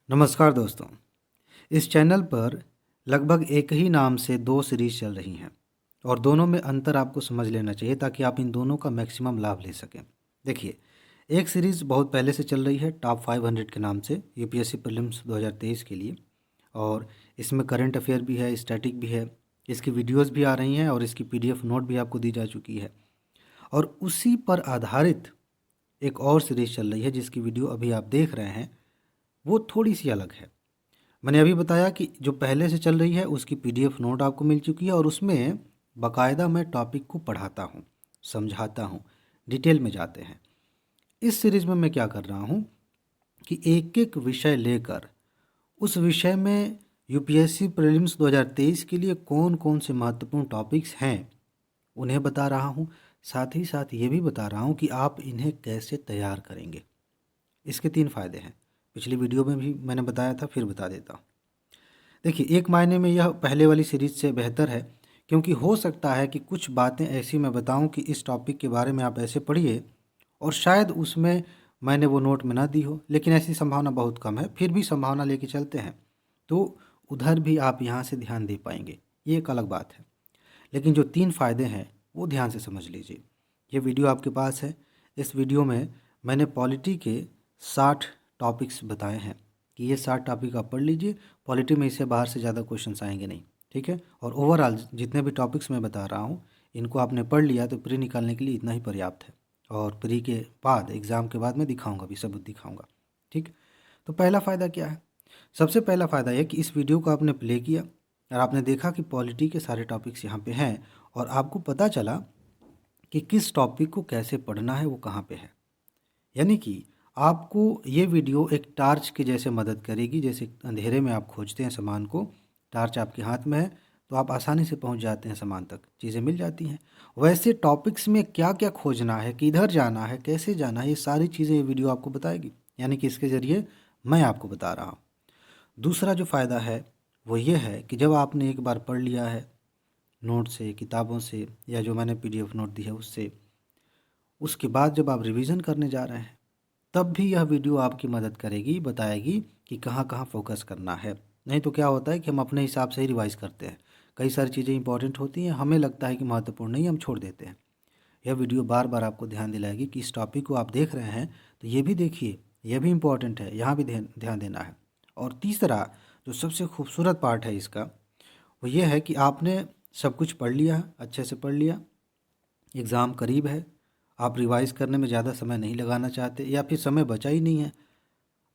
नमस्कार दोस्तों। इस चैनल पर लगभग एक ही नाम से 2 सीरीज़ चल रही हैं और दोनों में अंतर आपको समझ लेना चाहिए ताकि आप इन दोनों का मैक्सिमम लाभ ले सकें। देखिए, एक सीरीज़ बहुत पहले से चल रही है टॉप 500 के नाम से यूपीएससी प्रीलिम्स 2023 के लिए, और इसमें करंट अफेयर भी है, स्टैटिक भी है, इसकी वीडियोज़ भी आ रही हैं और इसकी पीडीएफ नोट भी आपको दी जा चुकी है। और उसी पर आधारित एक और सीरीज़ चल रही है जिसकी वीडियो अभी आप देख रहे हैं, वो थोड़ी-सी अलग है। मैंने अभी बताया कि जो पहले से चल रही है उसकी पीडीएफ नोट आपको मिल चुकी है और उसमें बाकायदा मैं टॉपिक को पढ़ाता हूँ, समझाता हूँ, डिटेल में जाते हैं। इस सीरीज़ में मैं क्या कर रहा हूँ कि एक-एक विषय लेकर उस विषय में यूपीएससी प्रीलिम्स 2023 के लिए कौन-कौन से महत्वपूर्ण टॉपिक्स हैं, उन्हें बता रहा हूँ। साथ ही साथ ये भी बता रहा हूँ कि आप इन्हें कैसे तैयार करेंगे। इसके 3 फ़ायदे हैं। पिछली वीडियो में भी मैंने बताया था, फिर बता देता हूँ। देखिए, एक मायने में यह पहले वाली सीरीज़ से बेहतर है, क्योंकि हो सकता है कि कुछ बातें ऐसी मैं बताऊं कि इस टॉपिक के बारे में आप ऐसे पढ़िए और शायद उसमें मैंने वो नोट में ना दी हो, लेकिन ऐसी संभावना बहुत कम है। फिर भी संभावना लेके चलते हैं तो उधर भी आप यहाँ से ध्यान दे पाएंगे, ये एक अलग बात है। लेकिन जो 3 फ़ायदे हैं वो ध्यान से समझ लीजिए। ये वीडियो आपके पास है। इस वीडियो में मैंने पॉलिटी के 60 टॉपिक्स बताए हैं कि ये 60 टॉपिक आप पढ़ लीजिए। पॉलिटी में इससे बाहर से ज़्यादा क्वेश्चंस आएंगे नहीं, ठीक है। और ओवरऑल जितने भी टॉपिक्स मैं बता रहा हूँ, इनको आपने पढ़ लिया तो प्री निकालने के लिए इतना ही पर्याप्त है। और प्री के बाद, एग्ज़ाम के बाद मैं दिखाऊंगा, भी सबूत दिखाऊंगा, ठीक। तो पहला फ़ायदा क्या है? सबसे पहला फ़ायदा यह कि इस वीडियो को आपने प्ले किया और आपने देखा कि पॉलिटी के सारे टॉपिक्स यहाँ पे हैं और आपको पता चला कि किस टॉपिक को कैसे पढ़ना है, वो कहाँ पे है। यानी कि आपको ये वीडियो एक टार्च के जैसे मदद करेगी। जैसे अंधेरे में आप खोजते हैं सामान को, टार्च आपके हाथ में है तो आप आसानी से पहुंच जाते हैं सामान तक, चीज़ें मिल जाती हैं। वैसे टॉपिक्स में क्या क्या खोजना है, किधर जाना है, कैसे जाना है, ये सारी चीज़ें ये वीडियो आपको बताएगी। यानी कि इसके ज़रिए मैं आपको बता रहा हूँ। दूसरा जो फ़ायदा है वो ये है कि जब आपने एक बार पढ़ लिया है नोट से, किताबों से, या जो मैंने पीडीएफ नोट दी है उससे, उसके बाद जब आप रिवीजन करने जा रहे हैं तब भी यह वीडियो आपकी मदद करेगी, बताएगी कि कहाँ कहाँ फोकस करना है। नहीं तो क्या होता है कि हम अपने हिसाब से ही रिवाइज़ करते हैं। कई सारी चीज़ें इंपॉर्टेंट होती हैं, हमें लगता है कि महत्वपूर्ण नहीं, हम छोड़ देते हैं। यह वीडियो बार बार आपको ध्यान दिलाएगी कि इस टॉपिक को आप देख रहे हैं तो ये भी देखिए, यह भी इम्पोर्टेंट है, यहाँ भी ध्यान ध्यान देना है। और तीसरा जो सबसे खूबसूरत पार्ट है इसका, वो ये है कि आपने सब कुछ पढ़ लिया, अच्छे से पढ़ लिया, एग्ज़ाम करीब है, आप रिवाइज़ करने में ज़्यादा समय नहीं लगाना चाहते या फिर समय बचा ही नहीं है,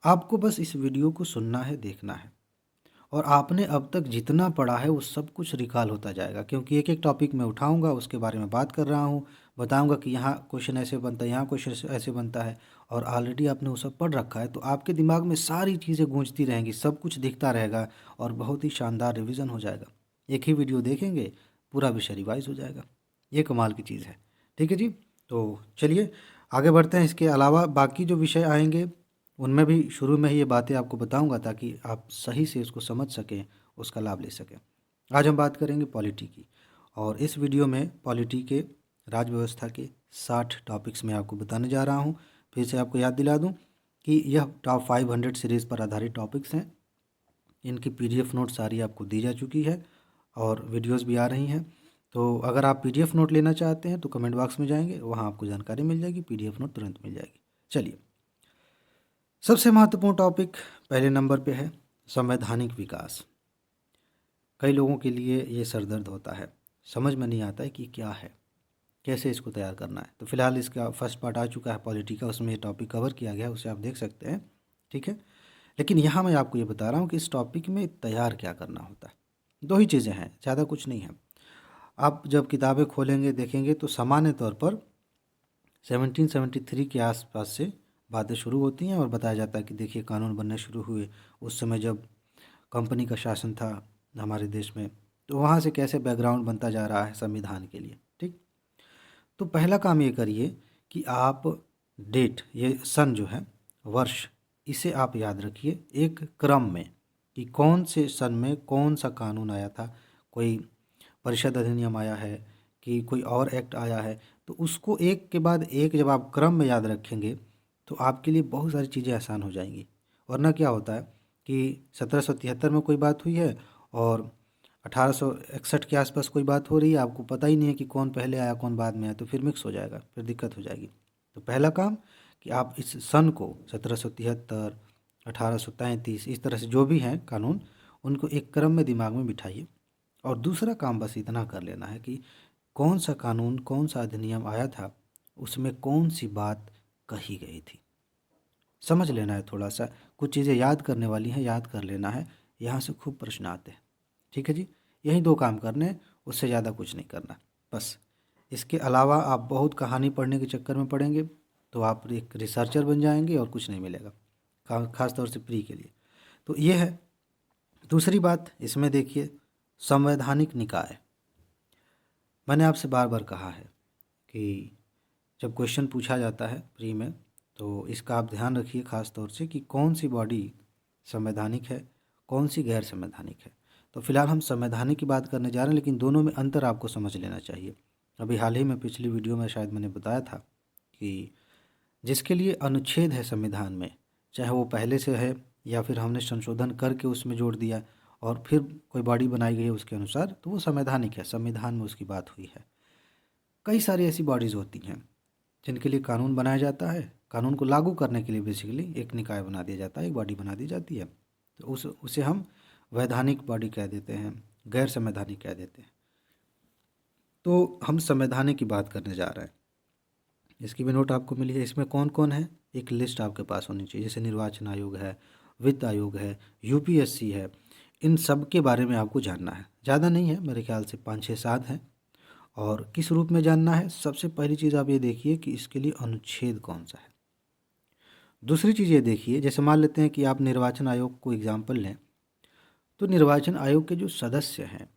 आपको बस इस वीडियो को सुनना है, देखना है, और आपने अब तक जितना पढ़ा है वो सब कुछ रिकॉल होता जाएगा। क्योंकि एक एक टॉपिक मैं उठाऊंगा, उसके बारे में बात कर रहा हूँ, बताऊंगा कि यहाँ क्वेश्चन ऐसे बनता है, यहाँ क्वेश्चन ऐसे बनता है, और ऑलरेडी आपने वो सब पढ़ रखा है तो आपके दिमाग में सारी चीज़ें गूंजती रहेंगी, सब कुछ दिखता रहेगा और बहुत ही शानदार रिवीजन हो जाएगा। एक ही वीडियो देखेंगे, पूरा विषय रिवाइज हो जाएगा। ये कमाल की चीज़ है, ठीक है जी। तो चलिए आगे बढ़ते हैं। इसके अलावा बाकी जो विषय आएंगे उनमें भी शुरू में ही ये बातें आपको बताऊंगा ताकि आप सही से उसको समझ सकें, उसका लाभ ले सकें। आज हम बात करेंगे पॉलिटी की, और इस वीडियो में पॉलिटी के राज्य व्यवस्था के 60 टॉपिक्स मैं आपको बताने जा रहा हूँ। फिर से आपको याद दिला दूँ कि यह टॉप 500 सीरीज़ पर आधारित टॉपिक्स हैं। इनकी पीडीएफ नोट सारी आपको दी जा चुकी है और वीडियोस भी आ रही हैं। तो अगर आप पीडीएफ नोट लेना चाहते हैं तो कमेंट बॉक्स में जाएंगे, वहाँ आपको जानकारी मिल जाएगी, पीडीएफ नोट तुरंत मिल जाएगी। चलिए, सबसे महत्वपूर्ण टॉपिक पहले नंबर पे है संवैधानिक विकास। कई लोगों के लिए ये सरदर्द होता है, समझ में नहीं आता है कि क्या है, कैसे इसको तैयार करना है। तो फिलहाल इसका फर्स्ट पार्ट आ चुका है पॉलिटी का, उसमें ये टॉपिक कवर किया गया है, उसे आप देख सकते हैं, ठीक है। लेकिन यहाँ मैं आपको ये बता रहा हूँ कि इस टॉपिक में तैयार क्या करना होता है। दो ही चीज़ें हैं, ज़्यादा कुछ नहीं है। आप जब किताबें खोलेंगे देखेंगे तो सामान्य तौर पर 1773 के आसपास से बातें शुरू होती हैं और बताया जाता है कि देखिए कानून बनने शुरू हुए उस समय जब कंपनी का शासन था हमारे देश में, तो वहाँ से कैसे बैकग्राउंड बनता जा रहा है संविधान के लिए, ठीक। तो पहला काम ये करिए कि आप डेट, ये सन जो है, वर्ष, इसे आप याद रखिए एक क्रम में कि कौन से सन में कौन सा कानून आया था, कोई परिषद अधिनियम आया है कि कोई और एक्ट आया है। तो उसको एक के बाद एक जब आप क्रम में याद रखेंगे तो आपके लिए बहुत सारी चीज़ें आसान हो जाएंगी। वरना क्या होता है कि 1773 में कोई बात हुई है और 1861 के आसपास कोई बात हो रही है, आपको पता ही नहीं है कि कौन पहले आया कौन बाद में आया, तो फिर मिक्स हो जाएगा, फिर दिक्कत हो जाएगी। तो पहला काम कि आप इस सन को 1773, 1833 इस तरह से जो भी हैं कानून, उनको एक क्रम में दिमाग में बिठाइए। और दूसरा काम बस इतना कर लेना है कि कौन सा कानून, कौन सा अधिनियम आया था, उसमें कौन सी बात कही गई थी, समझ लेना है थोड़ा सा। कुछ चीज़ें याद करने वाली हैं, याद कर लेना है, यहाँ से खूब प्रश्न आते हैं। ठीक है जी, यही 2 काम करने हैं, उससे ज़्यादा कुछ नहीं करना बस। इसके अलावा आप बहुत कहानी पढ़ने के चक्कर में पड़ेंगे तो आप एक रिसर्चर बन जाएंगे और कुछ नहीं मिलेगा, खास तौर से प्री के लिए। तो ये है। दूसरी बात इसमें देखिए, संवैधानिक निकाय। मैंने आपसे बार बार कहा है कि जब क्वेश्चन पूछा जाता है प्री में तो इसका आप ध्यान रखिए खास तौर से कि कौन सी बॉडी संवैधानिक है, कौन सी गैर संवैधानिक है। तो फिलहाल हम संवैधानिक की बात करने जा रहे हैं, लेकिन दोनों में अंतर आपको समझ लेना चाहिए। अभी हाल ही में पिछली वीडियो में शायद मैंने बताया था कि जिसके लिए अनुच्छेद है संविधान में, चाहे वो पहले से है या फिर हमने संशोधन करके उसमें जोड़ दिया और फिर कोई बॉडी बनाई गई है उसके अनुसार, तो वो संवैधानिक है, संविधान में उसकी बात हुई है। कई सारी ऐसी बॉडीज़ होती हैं जिनके लिए कानून बनाया जाता है, कानून को लागू करने के लिए बेसिकली एक निकाय बना दिया जाता है, एक बॉडी बना दी जाती है, तो उसे हम वैधानिक बॉडी कह देते हैं, गैर संवैधानिक कह देते हैं। तो हम संवैधानिक की बात करने जा रहे हैं। इसकी भी नोट आपको मिली है। इसमें कौन कौन है, एक लिस्ट आपके पास होनी चाहिए, जैसे निर्वाचन आयोग है, वित्त आयोग है, यूपीएससी है। इन सब के बारे में आपको जानना है, ज़्यादा नहीं है, मेरे ख्याल से 5, 6, 7 हैं। और किस रूप में जानना है, सबसे पहली चीज़ आप ये देखिए कि इसके लिए अनुच्छेद कौन सा है। दूसरी चीज़ ये देखिए, जैसे मान लेते हैं कि आप निर्वाचन आयोग को एग्जाम्पल लें, तो निर्वाचन आयोग के जो सदस्य हैं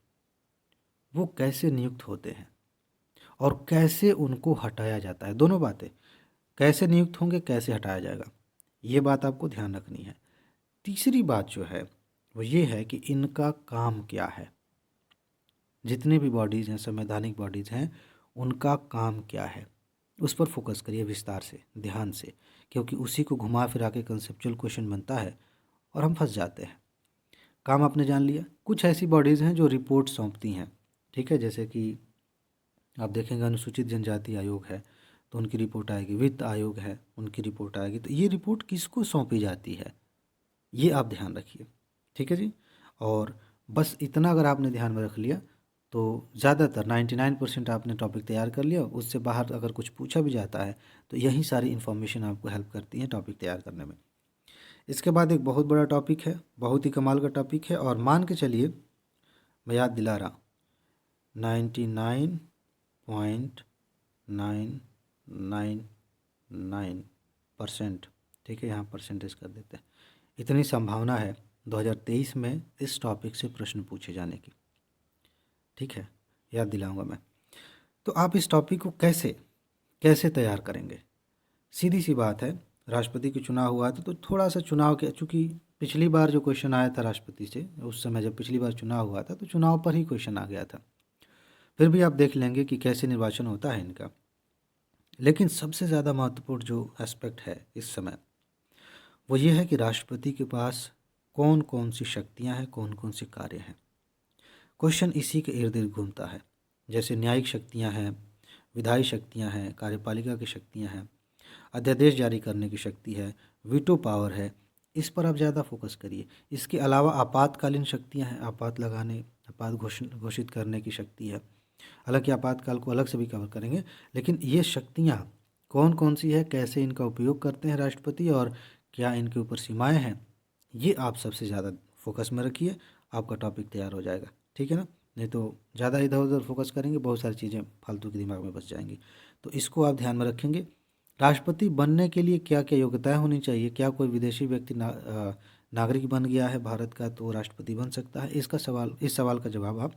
वो कैसे नियुक्त होते हैं और कैसे उनको हटाया जाता है। दोनों बातें, कैसे नियुक्त होंगे, कैसे हटाया जाएगा, ये बात आपको ध्यान रखनी है। तीसरी बात जो है वो ये है कि इनका काम क्या है। जितने भी बॉडीज़ हैं, संवैधानिक बॉडीज़ हैं, उनका काम क्या है, उस पर फोकस करिए विस्तार से, ध्यान से, क्योंकि उसी को घुमा फिरा के कंसेप्चुअल क्वेश्चन बनता है और हम फंस जाते हैं। काम आपने जान लिया। कुछ ऐसी बॉडीज़ हैं जो रिपोर्ट सौंपती हैं, ठीक है, जैसे कि आप देखेंगे अनुसूचित जनजाति आयोग है तो उनकी रिपोर्ट आएगी, वित्त आयोग है उनकी रिपोर्ट आएगी। तो ये रिपोर्ट किसको सौंपी जाती है, ये आप ध्यान रखिए। ठीक है जी। और बस इतना अगर आपने ध्यान में रख लिया तो ज़्यादातर 99% आपने टॉपिक तैयार कर लिया। उससे बाहर अगर कुछ पूछा भी जाता है तो यही सारी इन्फॉर्मेशन आपको हेल्प करती है टॉपिक तैयार करने में। इसके बाद एक बहुत बड़ा टॉपिक है, बहुत ही कमाल का टॉपिक है, और मान के चलिए, मैं याद दिला रहा, 99.999%, ठीक है, यहाँ परसेंटेज कर देते हैं, इतनी संभावना है 2023 में इस टॉपिक से प्रश्न पूछे जाने की। ठीक है, याद दिलाऊंगा मैं। तो आप इस टॉपिक को कैसे कैसे तैयार करेंगे, सीधी सी बात है। राष्ट्रपति के चुनाव हुआ था तो थोड़ा सा चुनाव के, चूँकि पिछली बार जो क्वेश्चन आया था राष्ट्रपति से, उस समय जब पिछली बार चुनाव हुआ था तो चुनाव पर ही क्वेश्चन आ गया था। फिर भी आप देख लेंगे कि कैसे निर्वाचन होता है इनका। लेकिन सबसे ज़्यादा महत्वपूर्ण जो एस्पेक्ट है इस समय वो ये है कि राष्ट्रपति के पास कौन कौन सी शक्तियाँ हैं, कौन कौन से कार्य हैं। क्वेश्चन इसी के इर्द गिर्द घूमता है। जैसे न्यायिक शक्तियाँ हैं, विधायी शक्तियाँ हैं, कार्यपालिका की शक्तियाँ हैं, अध्यादेश जारी करने की शक्ति है, वीटो पावर है, इस पर आप ज़्यादा फोकस करिए। इसके अलावा आपातकालीन शक्तियाँ हैं, आपात लगाने, आपात घोषित करने की शक्ति है। हालांकि आपातकाल को अलग से भी कवर करेंगे, लेकिन ये शक्तियाँ कौन कौन सी है, कैसे इनका उपयोग करते हैं राष्ट्रपति और क्या इनके ऊपर सीमाएँ हैं, ये आप सबसे ज़्यादा फोकस में रखिए, आपका टॉपिक तैयार हो जाएगा। ठीक है ना, नहीं तो ज़्यादा इधर उधर फोकस करेंगे, बहुत सारी चीज़ें फालतू के दिमाग में बस जाएंगी। तो इसको आप ध्यान में रखेंगे। राष्ट्रपति बनने के लिए क्या क्या योग्यताएं होनी चाहिए, क्या कोई विदेशी व्यक्ति नागरिक बन गया है भारत का तो राष्ट्रपति बन सकता है, इस सवाल का जवाब आप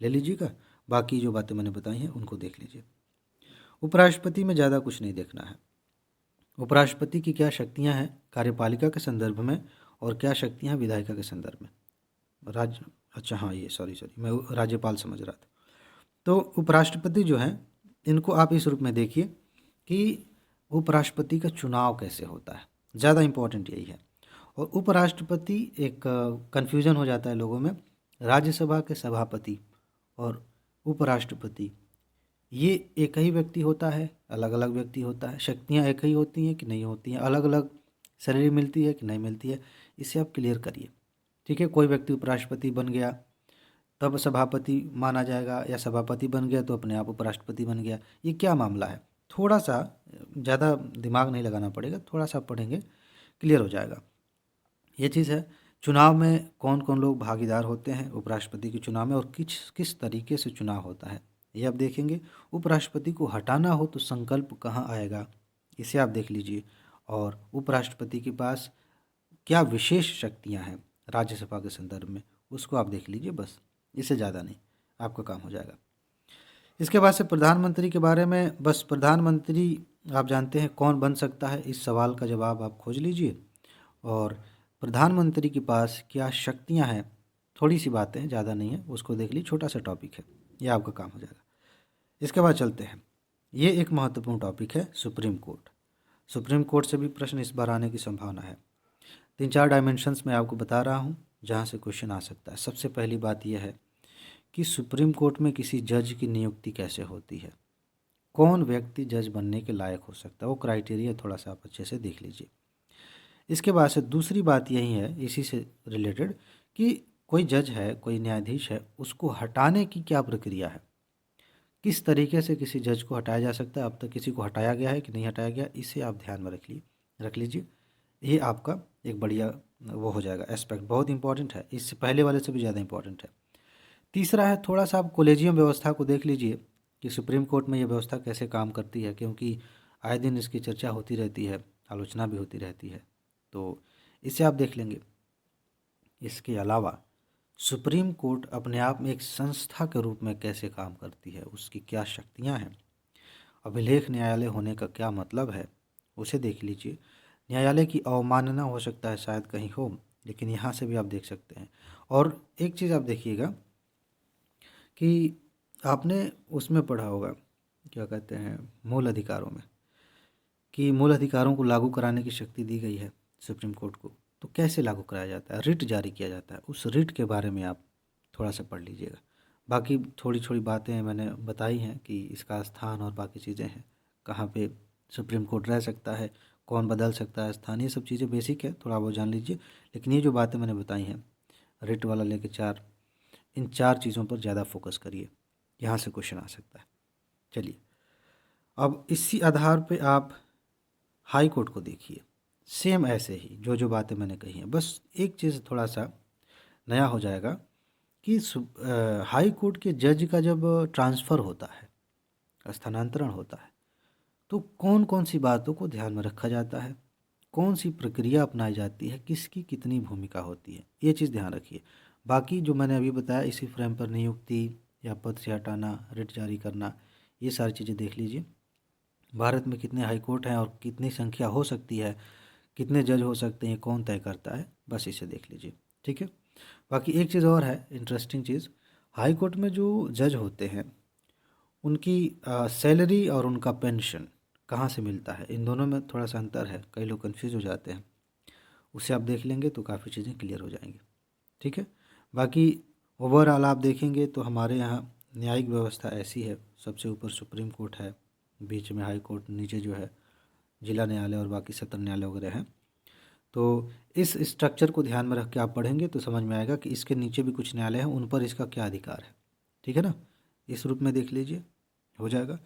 ले लीजिएगा। बाकी जो बातें मैंने बताई हैं उनको देख लीजिए। उपराष्ट्रपति में ज़्यादा कुछ नहीं देखना है। उपराष्ट्रपति की क्या शक्तियाँ हैं कार्यपालिका के संदर्भ में और क्या शक्तियाँ विधायिका के संदर्भ में। अच्छा हाँ, ये सॉरी मैं राज्यपाल समझ रहा था। तो उपराष्ट्रपति जो हैं इनको आप इस रूप में देखिए कि उपराष्ट्रपति का चुनाव कैसे होता है, ज़्यादा इम्पोर्टेंट यही है। और उपराष्ट्रपति एक कन्फ्यूज़न हो जाता है लोगों में। राज्यसभा के सभापति और उपराष्ट्रपति ये एक ही व्यक्ति होता है, अलग अलग व्यक्ति होता है? शक्तियाँ एक ही होती हैं कि नहीं होती हैं? अलग अलग सैलरी मिलती है कि नहीं मिलती है? इसे आप क्लियर करिए। ठीक है, कोई व्यक्ति उपराष्ट्रपति बन गया तब सभापति माना जाएगा, या सभापति बन गया तो अपने आप उपराष्ट्रपति बन गया? ये क्या मामला है? थोड़ा सा ज़्यादा दिमाग नहीं लगाना पड़ेगा, थोड़ा सा पढ़ेंगे क्लियर हो जाएगा। ये चीज़ है। चुनाव में कौन कौन लोग भागीदार होते हैं उपराष्ट्रपति के चुनाव में, और किस किस तरीके से चुनाव होता है ये आप देखेंगे। उपराष्ट्रपति को हटाना हो तो संकल्प कहाँ आएगा, इसे आप देख लीजिए। और उपराष्ट्रपति के पास क्या विशेष शक्तियाँ हैं राज्यसभा के संदर्भ में, उसको आप देख लीजिए। बस इससे ज़्यादा नहीं, आपका काम हो जाएगा। इसके बाद से प्रधानमंत्री के बारे में, बस प्रधानमंत्री आप जानते हैं कौन बन सकता है, इस सवाल का जवाब आप खोज लीजिए। और प्रधानमंत्री के पास क्या शक्तियां हैं, थोड़ी सी बातें हैं, ज़्यादा नहीं है, उसको देख लीजिए, छोटा सा टॉपिक है, ये आपका काम हो जाएगा। इसके बाद चलते हैं, ये एक महत्वपूर्ण टॉपिक है, सुप्रीम कोर्ट। सुप्रीम कोर्ट से भी प्रश्न इस बार आने की संभावना है। 3-4 डायमेंशंस में आपको बता रहा हूँ जहाँ से क्वेश्चन आ सकता है। सबसे पहली बात यह है कि सुप्रीम कोर्ट में किसी जज की नियुक्ति कैसे होती है, कौन व्यक्ति जज बनने के लायक हो सकता है, वो क्राइटेरिया थोड़ा सा आप अच्छे से देख लीजिए। इसके बाद से दूसरी बात यही है, इसी से रिलेटेड, कि कोई जज है, कोई न्यायाधीश है, उसको हटाने की क्या प्रक्रिया है, किस तरीके से किसी जज को हटाया जा सकता है, अब तक किसी को हटाया गया है कि नहीं हटाया गया, इसे आप ध्यान में रख लीजिए। ये आपका एक बढ़िया वो हो जाएगा एस्पेक्ट, बहुत इंपॉर्टेंट है, इससे पहले वाले से भी ज़्यादा इंपॉर्टेंट है। तीसरा है, थोड़ा सा आप कोलेजियम व्यवस्था को देख लीजिए कि सुप्रीम कोर्ट में ये व्यवस्था कैसे काम करती है, क्योंकि आए दिन इसकी चर्चा होती रहती है, आलोचना भी होती रहती है, तो इसे आप देख लेंगे। इसके अलावा सुप्रीम कोर्ट अपने आप में एक संस्था के रूप में कैसे काम करती है, उसकी क्या शक्तियां हैं, अभिलेख न्यायालय होने का क्या मतलब है, उसे देख लीजिए। न्यायालय की अवमानना हो सकता है शायद कहीं हो, लेकिन यहाँ से भी आप देख सकते हैं। और एक चीज़ आप देखिएगा कि आपने उसमें पढ़ा होगा, क्या कहते हैं, मूल अधिकारों में, कि मूल अधिकारों को लागू कराने की शक्ति दी गई है सुप्रीम कोर्ट को। तो कैसे लागू कराया जाता है, रिट जारी किया जाता है, उस रिट के बारे में आप थोड़ा सा पढ़ लीजिएगा। बाकी थोड़ी थोड़ी बातें मैंने बताई हैं कि इसका स्थान और बाकी चीज़ें हैं, कहाँ पे सुप्रीम कोर्ट रह सकता है, कौन बदल सकता है स्थान, ये सब चीज़ें बेसिक है, थोड़ा वो जान लीजिए। लेकिन ये जो बातें मैंने बताई हैं, रिट वाला लेके 4, इन 4 चीज़ों पर ज़्यादा फोकस करिए, यहाँ से क्वेश्चन आ सकता है। चलिए, अब इसी आधार पे आप हाई कोर्ट को देखिए, सेम ऐसे ही जो जो बातें मैंने कही हैं, बस एक चीज़ थोड़ा सा नया हो जाएगा कि हाई कोर्ट के जज का जब ट्रांसफ़र होता है, स्थानांतरण होता है, तो कौन कौन सी बातों को ध्यान में रखा जाता है, कौन सी प्रक्रिया अपनाई जाती है, किसकी कितनी भूमिका होती है, ये चीज़ ध्यान रखिए। बाकी जो मैंने अभी बताया इसी फ्रेम पर नियुक्ति या पद से हटाना, रिट जारी करना, ये सारी चीज़ें देख लीजिए। भारत में कितने हाई कोर्ट हैं और कितनी संख्या हो सकती है, कितने जज हो सकते हैं, कौन तय करता है, बस इसे देख लीजिए। ठीक है। बाकी एक चीज़ और है, इंटरेस्टिंग चीज़, हाई कोर्ट में जो जज होते हैं उनकी सैलरी और उनका पेंशन कहाँ से मिलता है, इन दोनों में थोड़ा सा अंतर है, कई लोग कंफ्यूज हो जाते हैं, उसे आप देख लेंगे तो काफ़ी चीज़ें क्लियर हो जाएंगी। ठीक है। बाकी ओवरऑल आप देखेंगे तो हमारे यहाँ न्यायिक व्यवस्था ऐसी है, सबसे ऊपर सुप्रीम कोर्ट है, बीच में हाई कोर्ट, नीचे जो है जिला न्यायालय और बाकी सत्र न्यायालय वगैरह हैं। तो इस स्ट्रक्चर को ध्यान में रख के आप पढ़ेंगे तो समझ में आएगा कि इसके नीचे भी कुछ न्यायालय हैं, उन पर इसका क्या अधिकार है। ठीक है ना, इस रूप में देख लीजिए, हो जाएगा।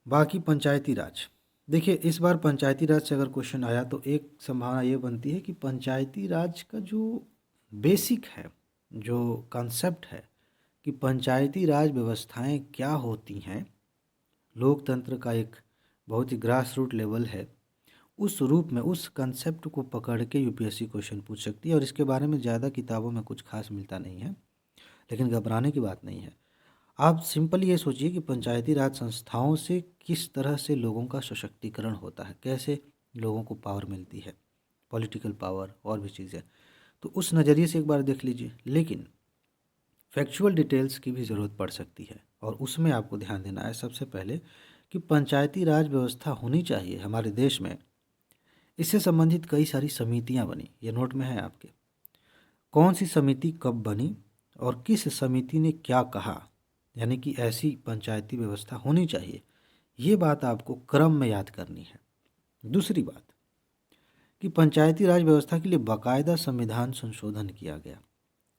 बाकी पंचायती राज, देखिए इस बार पंचायती राज से अगर क्वेश्चन आया तो एक संभावना ये बनती है कि पंचायती राज का जो बेसिक है, जो कॉन्सेप्ट है कि पंचायती राज व्यवस्थाएं क्या होती हैं, लोकतंत्र का एक बहुत ही ग्रास रूट लेवल है, उस रूप में उस कंसेप्ट को पकड़ के यूपीएससी क्वेश्चन पूछ सकती है। और इसके बारे में ज़्यादा किताबों में कुछ खास मिलता नहीं है, लेकिन घबराने की बात नहीं है। आप सिंपल ये सोचिए कि पंचायती राज संस्थाओं से किस तरह से लोगों का सशक्तिकरण होता है, कैसे लोगों को पावर मिलती है, पॉलिटिकल पावर और भी चीज़ें, तो उस नज़रिए से एक बार देख लीजिए। लेकिन फैक्चुअल डिटेल्स की भी ज़रूरत पड़ सकती है, और उसमें आपको ध्यान देना है सबसे पहले कि पंचायती राज व्यवस्था होनी चाहिए हमारे देश में इससे संबंधित कई सारी समितियां बनी, ये नोट में है आपके। कौन सी समिति कब बनी और किस समिति ने क्या कहा, यानी कि ऐसी पंचायती व्यवस्था होनी चाहिए, ये बात आपको क्रम में याद करनी है। दूसरी बात कि पंचायती राज व्यवस्था के लिए बाकायदा संविधान संशोधन किया गया,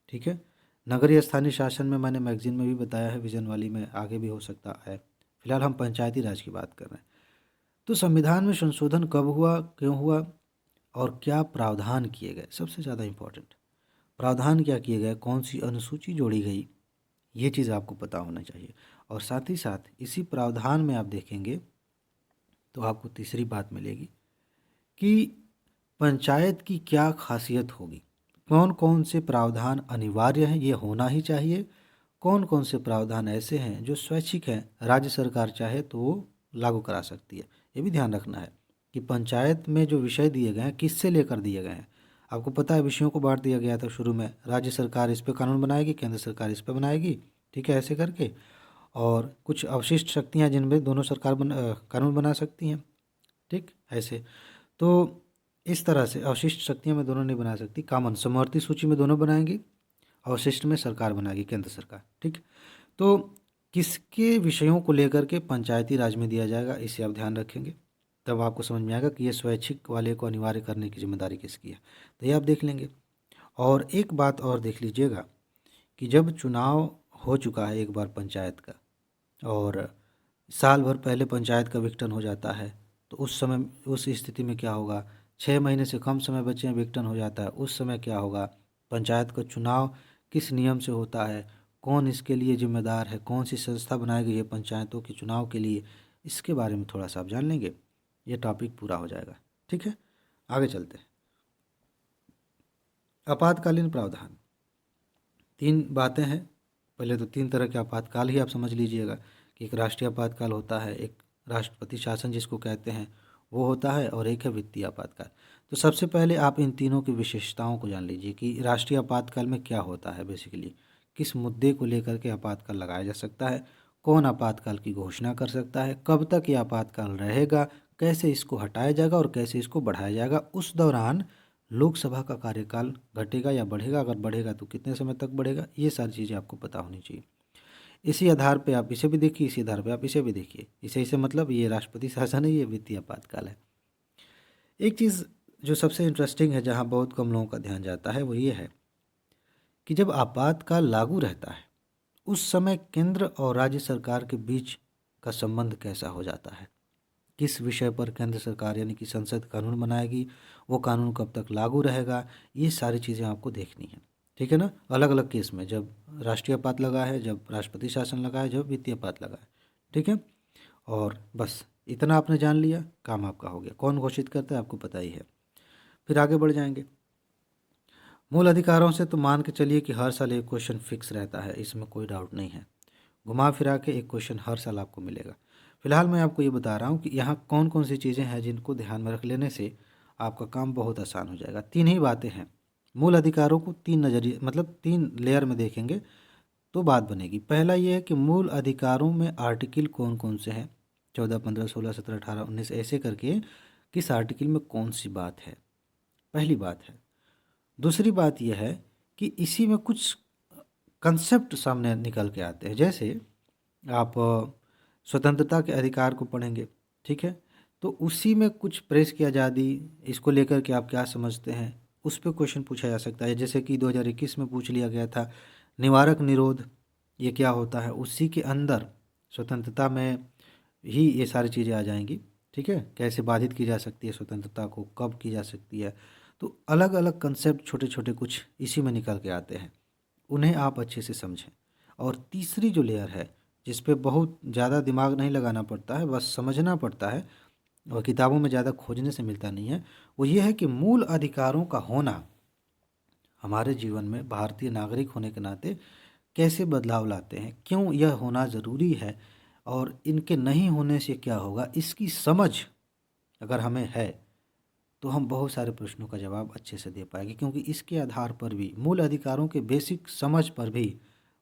ठीक है। नगरीय स्थानीय शासन में मैंने मैगजीन में भी बताया है, विजन वाली में आगे भी हो सकता है, फिलहाल हम पंचायती राज की बात कर रहे हैं। तो संविधान में संशोधन कब हुआ, क्यों हुआ और क्या प्रावधान किए गए, सबसे ज़्यादा इम्पोर्टेंट प्रावधान क्या किए गए, कौन सी अनुसूची जोड़ी गई, ये चीज़ आपको पता होना चाहिए। और साथ ही साथ इसी प्रावधान में आप देखेंगे तो आपको तीसरी बात मिलेगी कि पंचायत की क्या खासियत होगी, कौन कौन से प्रावधान अनिवार्य हैं, ये होना ही चाहिए, कौन कौन से प्रावधान ऐसे हैं जो स्वैच्छिक हैं, राज्य सरकार चाहे तो वो लागू करा सकती है। ये भी ध्यान रखना है कि पंचायत में जो विषय दिए गए हैं किससे लेकर दिए गए हैं। आपको पता है विषयों को बांट दिया गया था शुरू में, राज्य सरकार इस पे कानून बनाएगी, केंद्र सरकार इस पे बनाएगी, ठीक है, ऐसे करके। और कुछ अवशिष्ट शक्तियाँ जिनमें दोनों सरकार कानून बना सकती हैं, ठीक ऐसे। तो इस तरह से अवशिष्ट शक्तियाँ में दोनों नहीं बना सकती, कॉमन समवर्ती सूची में दोनों बनाएंगी, अवशिष्ट में सरकार बनाएगी, केंद्र सरकार, ठीक। तो किसके विषयों को लेकर के पंचायती राज में दिया जाएगा, इसे आप ध्यान रखेंगे, तब आपको समझ में आएगा कि ये स्वैच्छिक वाले को अनिवार्य करने की जिम्मेदारी किसकी है, तो ये आप देख लेंगे। और एक बात और देख लीजिएगा कि जब चुनाव हो चुका है एक बार पंचायत का और साल भर पहले पंचायत का विघटन हो जाता है, तो उस समय उस स्थिति में क्या होगा, 6 महीने से कम समय बचे हैं, विघटन हो जाता है, उस समय क्या होगा, पंचायत का चुनाव किस नियम से होता है, कौन इसके लिए जिम्मेदार है, कौन सी संस्था बनाई गई है पंचायतों के चुनाव के लिए, इसके बारे में थोड़ा सा आप जान लेंगे, ये टॉपिक पूरा हो जाएगा, ठीक है। आगे चलते हैं। आपातकालीन प्रावधान, तीन बातें हैं। पहले तो तीन तरह के आपातकाल ही आप समझ लीजिएगा कि एक राष्ट्रीय आपातकाल होता है, एक राष्ट्रपति शासन जिसको कहते हैं वो होता है, और एक है वित्तीय आपातकाल। तो सबसे पहले आप इन तीनों की विशेषताओं को जान लीजिए कि राष्ट्रीय आपातकाल में क्या होता है, बेसिकली किस मुद्दे को लेकर के आपातकाल लगाया जा सकता है, कौन आपातकाल की घोषणा कर सकता है, कब तक ये आपातकाल रहेगा, कैसे इसको हटाया जाएगा और कैसे इसको बढ़ाया जाएगा, उस दौरान लोकसभा का कार्यकाल घटेगा या बढ़ेगा, अगर बढ़ेगा तो कितने समय तक बढ़ेगा, ये सारी चीज़ें आपको पता होनी चाहिए। इसी आधार पे आप इसे भी देखिए, इसी आधार पे आप इसे भी देखिए। इसे मतलब ये राष्ट्रपति शासन है, ये वित्तीय आपातकाल है। एक चीज़ जो सबसे इंटरेस्टिंग है, जहाँ बहुत कम लोगों का ध्यान जाता है, वो ये है कि जब आपातकाल लागू रहता है उस समय केंद्र और राज्य सरकार के बीच का संबंध कैसा हो जाता है, किस विषय पर केंद्र सरकार यानी कि संसद कानून बनाएगी, वो कानून कब तक लागू रहेगा, ये सारी चीज़ें आपको देखनी है, ठीक है ना। अलग अलग केस में, जब राष्ट्रीय आपात लगा है, जब राष्ट्रपति शासन लगा है, जब वित्तीय आपात लगा है, ठीक है। और बस इतना आपने जान लिया, काम आपका हो गया। कौन घोषित करता है आपको पता ही है। फिर आगे बढ़ जाएंगे। मूल अधिकारों से तो मान के चलिए कि हर साल एक क्वेश्चन फिक्स रहता है, इसमें कोई डाउट नहीं है, घुमा फिरा के एक क्वेश्चन हर साल आपको मिलेगा। फिलहाल मैं आपको ये बता रहा हूँ कि यहाँ कौन कौन सी चीज़ें हैं जिनको ध्यान में रख लेने से आपका काम बहुत आसान हो जाएगा। तीन ही बातें हैं। मूल अधिकारों को तीन नज़रिए मतलब तीन लेयर में देखेंगे तो बात बनेगी। पहला ये है कि मूल अधिकारों में आर्टिकल कौन कौन से हैं, 14, 15, 16, 17, 18, 19 ऐसे करके किस आर्टिकल में कौन सी बात है, पहली बात है। दूसरी बात यह है कि इसी में कुछ कंसेप्ट सामने निकल के आते हैं, जैसे आप स्वतंत्रता के अधिकार को पढ़ेंगे, ठीक है, तो उसी में कुछ प्रेस की आज़ादी इसको लेकर के आप क्या समझते हैं, उस पर क्वेश्चन पूछा जा सकता है। जैसे कि 2021 में पूछ लिया गया था निवारक निरोध, ये क्या होता है, उसी के अंदर स्वतंत्रता में ही ये सारी चीज़ें आ जाएंगी, ठीक है, कैसे बाधित की जा सकती है स्वतंत्रता को, कब की जा सकती है। तो अलग अलग कंसेप्ट छोटे छोटे कुछ इसी में निकल के आते हैं, उन्हें आप अच्छे से समझें। और तीसरी जो लेयर है जिस पे बहुत ज़्यादा दिमाग नहीं लगाना पड़ता है, बस समझना पड़ता है और किताबों में ज़्यादा खोजने से मिलता नहीं है, वो ये है कि मूल अधिकारों का होना हमारे जीवन में भारतीय नागरिक होने के नाते कैसे बदलाव लाते हैं, क्यों यह होना ज़रूरी है और इनके नहीं होने से क्या होगा, इसकी समझ अगर हमें है तो हम बहुत सारे प्रश्नों का जवाब अच्छे से दे पाएंगे, क्योंकि इसके आधार पर भी मूल अधिकारों के बेसिक समझ पर भी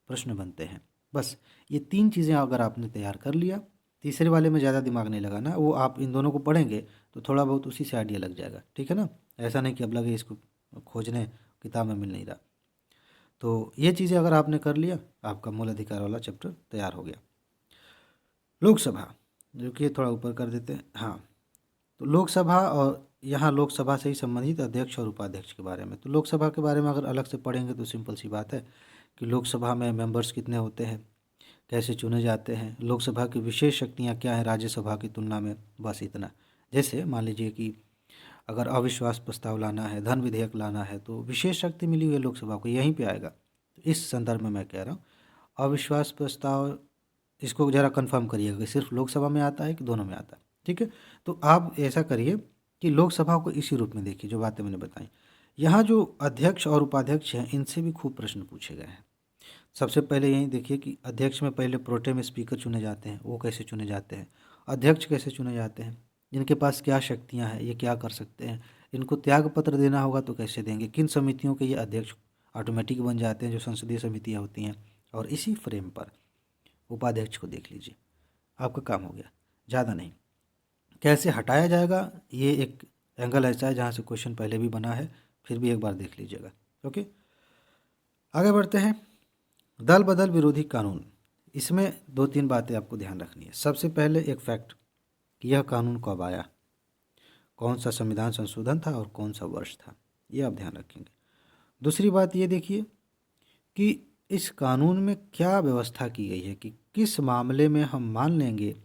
प्रश्न बनते हैं। बस ये तीन चीज़ें अगर आपने तैयार कर लिया, तीसरे वाले में ज़्यादा दिमाग नहीं लगाना, वो आप इन दोनों को पढ़ेंगे तो थोड़ा बहुत उसी से आइडिया लग जाएगा, ठीक है ना। ऐसा नहीं कि अब लगे इसको खोजने, किताब में मिल नहीं रहा। तो ये चीज़ें अगर आपने कर लिया, आपका मूल अधिकार वाला चैप्टर तैयार हो गया। लोकसभा, जो कि थोड़ा ऊपर कर देते हैं, हाँ। तो लोकसभा, और यहाँ लोकसभा से ही संबंधित अध्यक्ष और उपाध्यक्ष के बारे में। तो लोकसभा के बारे में अगर अलग से पढ़ेंगे तो सिंपल सी बात है कि लोकसभा में मेंबर्स कितने होते हैं, कैसे चुने जाते हैं, लोकसभा की विशेष शक्तियाँ क्या हैं राज्यसभा की तुलना में, बस इतना। जैसे मान लीजिए कि अगर अविश्वास प्रस्ताव लाना है, धन विधेयक लाना है, तो विशेष शक्ति मिली हुई है लोकसभा को, यहीं पे आएगा। तो इस संदर्भ में मैं कह रहा हूँ अविश्वास प्रस्ताव, इसको ज़रा कंफर्म करिएगा कि सिर्फ लोकसभा में आता है कि दोनों में आता है, ठीक है। तो आप ऐसा करिए कि लोकसभा को इसी रूप में देखिए जो बातें मैंने बताई। यहाँ जो अध्यक्ष और उपाध्यक्ष हैं इनसे भी खूब प्रश्न पूछे गए हैं। सबसे पहले यही देखिए कि अध्यक्ष में पहले प्रोटेम स्पीकर चुने जाते हैं, वो कैसे चुने जाते हैं, अध्यक्ष कैसे चुने जाते हैं, इनके पास क्या शक्तियाँ हैं, ये क्या कर सकते हैं, इनको त्याग पत्र देना होगा तो कैसे देंगे, किन समितियों के ये अध्यक्ष ऑटोमेटिक बन जाते हैं जो संसदीय समितियाँ होती हैं। और इसी फ्रेम पर उपाध्यक्ष को देख लीजिए, आपका काम हो गया, ज़्यादा नहीं। कैसे हटाया जाएगा, ये एक एंगल ऐसा है जहाँ से क्वेश्चन पहले भी बना है, फिर भी एक बार देख लीजिएगा। ओके, आगे बढ़ते हैं। दल बदल विरोधी कानून, इसमें 2-3 बातें आपको ध्यान रखनी है। सबसे पहले एक फैक्ट कि यह कानून कब आया, कौन सा संविधान संशोधन था और कौन सा वर्ष था, ये आप ध्यान रखेंगे। दूसरी बात ये देखिए कि इस कानून में क्या व्यवस्था की गई है कि किस मामले में हम मान लेंगे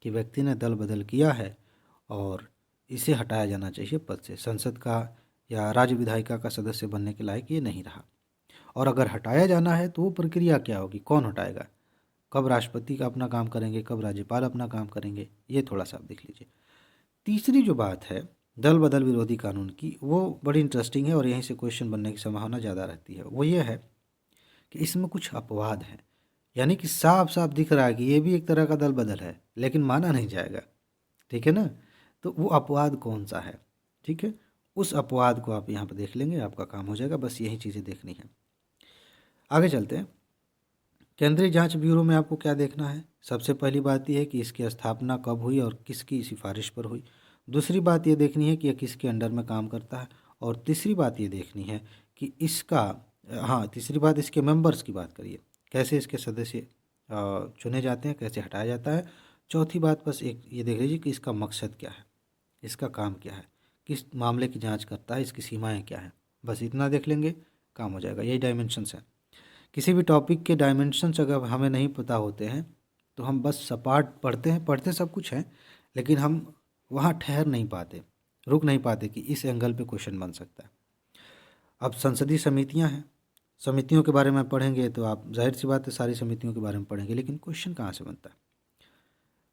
कि व्यक्ति ने दल बदल किया है और इसे हटाया जाना चाहिए पद से, संसद का या राज्य विधायिका का सदस्य बनने के लायक ये नहीं रहा। और अगर हटाया जाना है तो वो प्रक्रिया क्या होगी, कौन हटाएगा, कब राष्ट्रपति का अपना काम करेंगे, कब राज्यपाल अपना काम करेंगे, ये थोड़ा सा आप देख लीजिए। तीसरी जो बात है दल बदल विरोधी कानून की, वो बड़ी इंटरेस्टिंग है और यहीं से क्वेश्चन बनने की संभावना ज़्यादा रहती है। वो ये है कि इसमें कुछ अपवाद हैं, यानी कि साफ साफ दिख रहा है कि ये भी एक तरह का दल बदल है लेकिन माना नहीं जाएगा, ठीक है ना। तो वो अपवाद कौन सा है, ठीक है, उस अपवाद को आप यहाँ पर देख लेंगे, आपका काम हो जाएगा। बस यही चीज़ें देखनी है। आगे चलते हैं। केंद्रीय जांच ब्यूरो में आपको क्या देखना है, सबसे पहली बात यह है कि इसकी स्थापना कब हुई और किसकी सिफारिश पर हुई। दूसरी बात ये देखनी है कि यह किसके अंडर में काम करता है। और तीसरी बात ये देखनी है कि इसका, हाँ तीसरी बात इसके मेंबर्स की बात करिए, कैसे इसके सदस्य चुने जाते हैं, कैसे हटाया जाता है। चौथी बात बस एक ये देख लीजिए कि इसका मकसद क्या है, इसका काम क्या है, किस मामले की जांच करता है, इसकी सीमाएं क्या है। बस इतना देख लेंगे, काम हो जाएगा। यही डायमेंशंस हैं। किसी भी टॉपिक के डायमेंशंस अगर हमें नहीं पता होते हैं तो हम बस सपाट पढ़ते हैं, पढ़ते सब कुछ है लेकिन हम वहाँ ठहर नहीं पाते, रुक नहीं पाते कि इस एंगल पे क्वेश्चन बन सकता है। अब संसदीय समितियाँ हैं, समितियों के बारे में पढ़ेंगे तो आप जाहिर सी बात है सारी समितियों के बारे में पढ़ेंगे, लेकिन क्वेश्चन कहाँ से बनता है।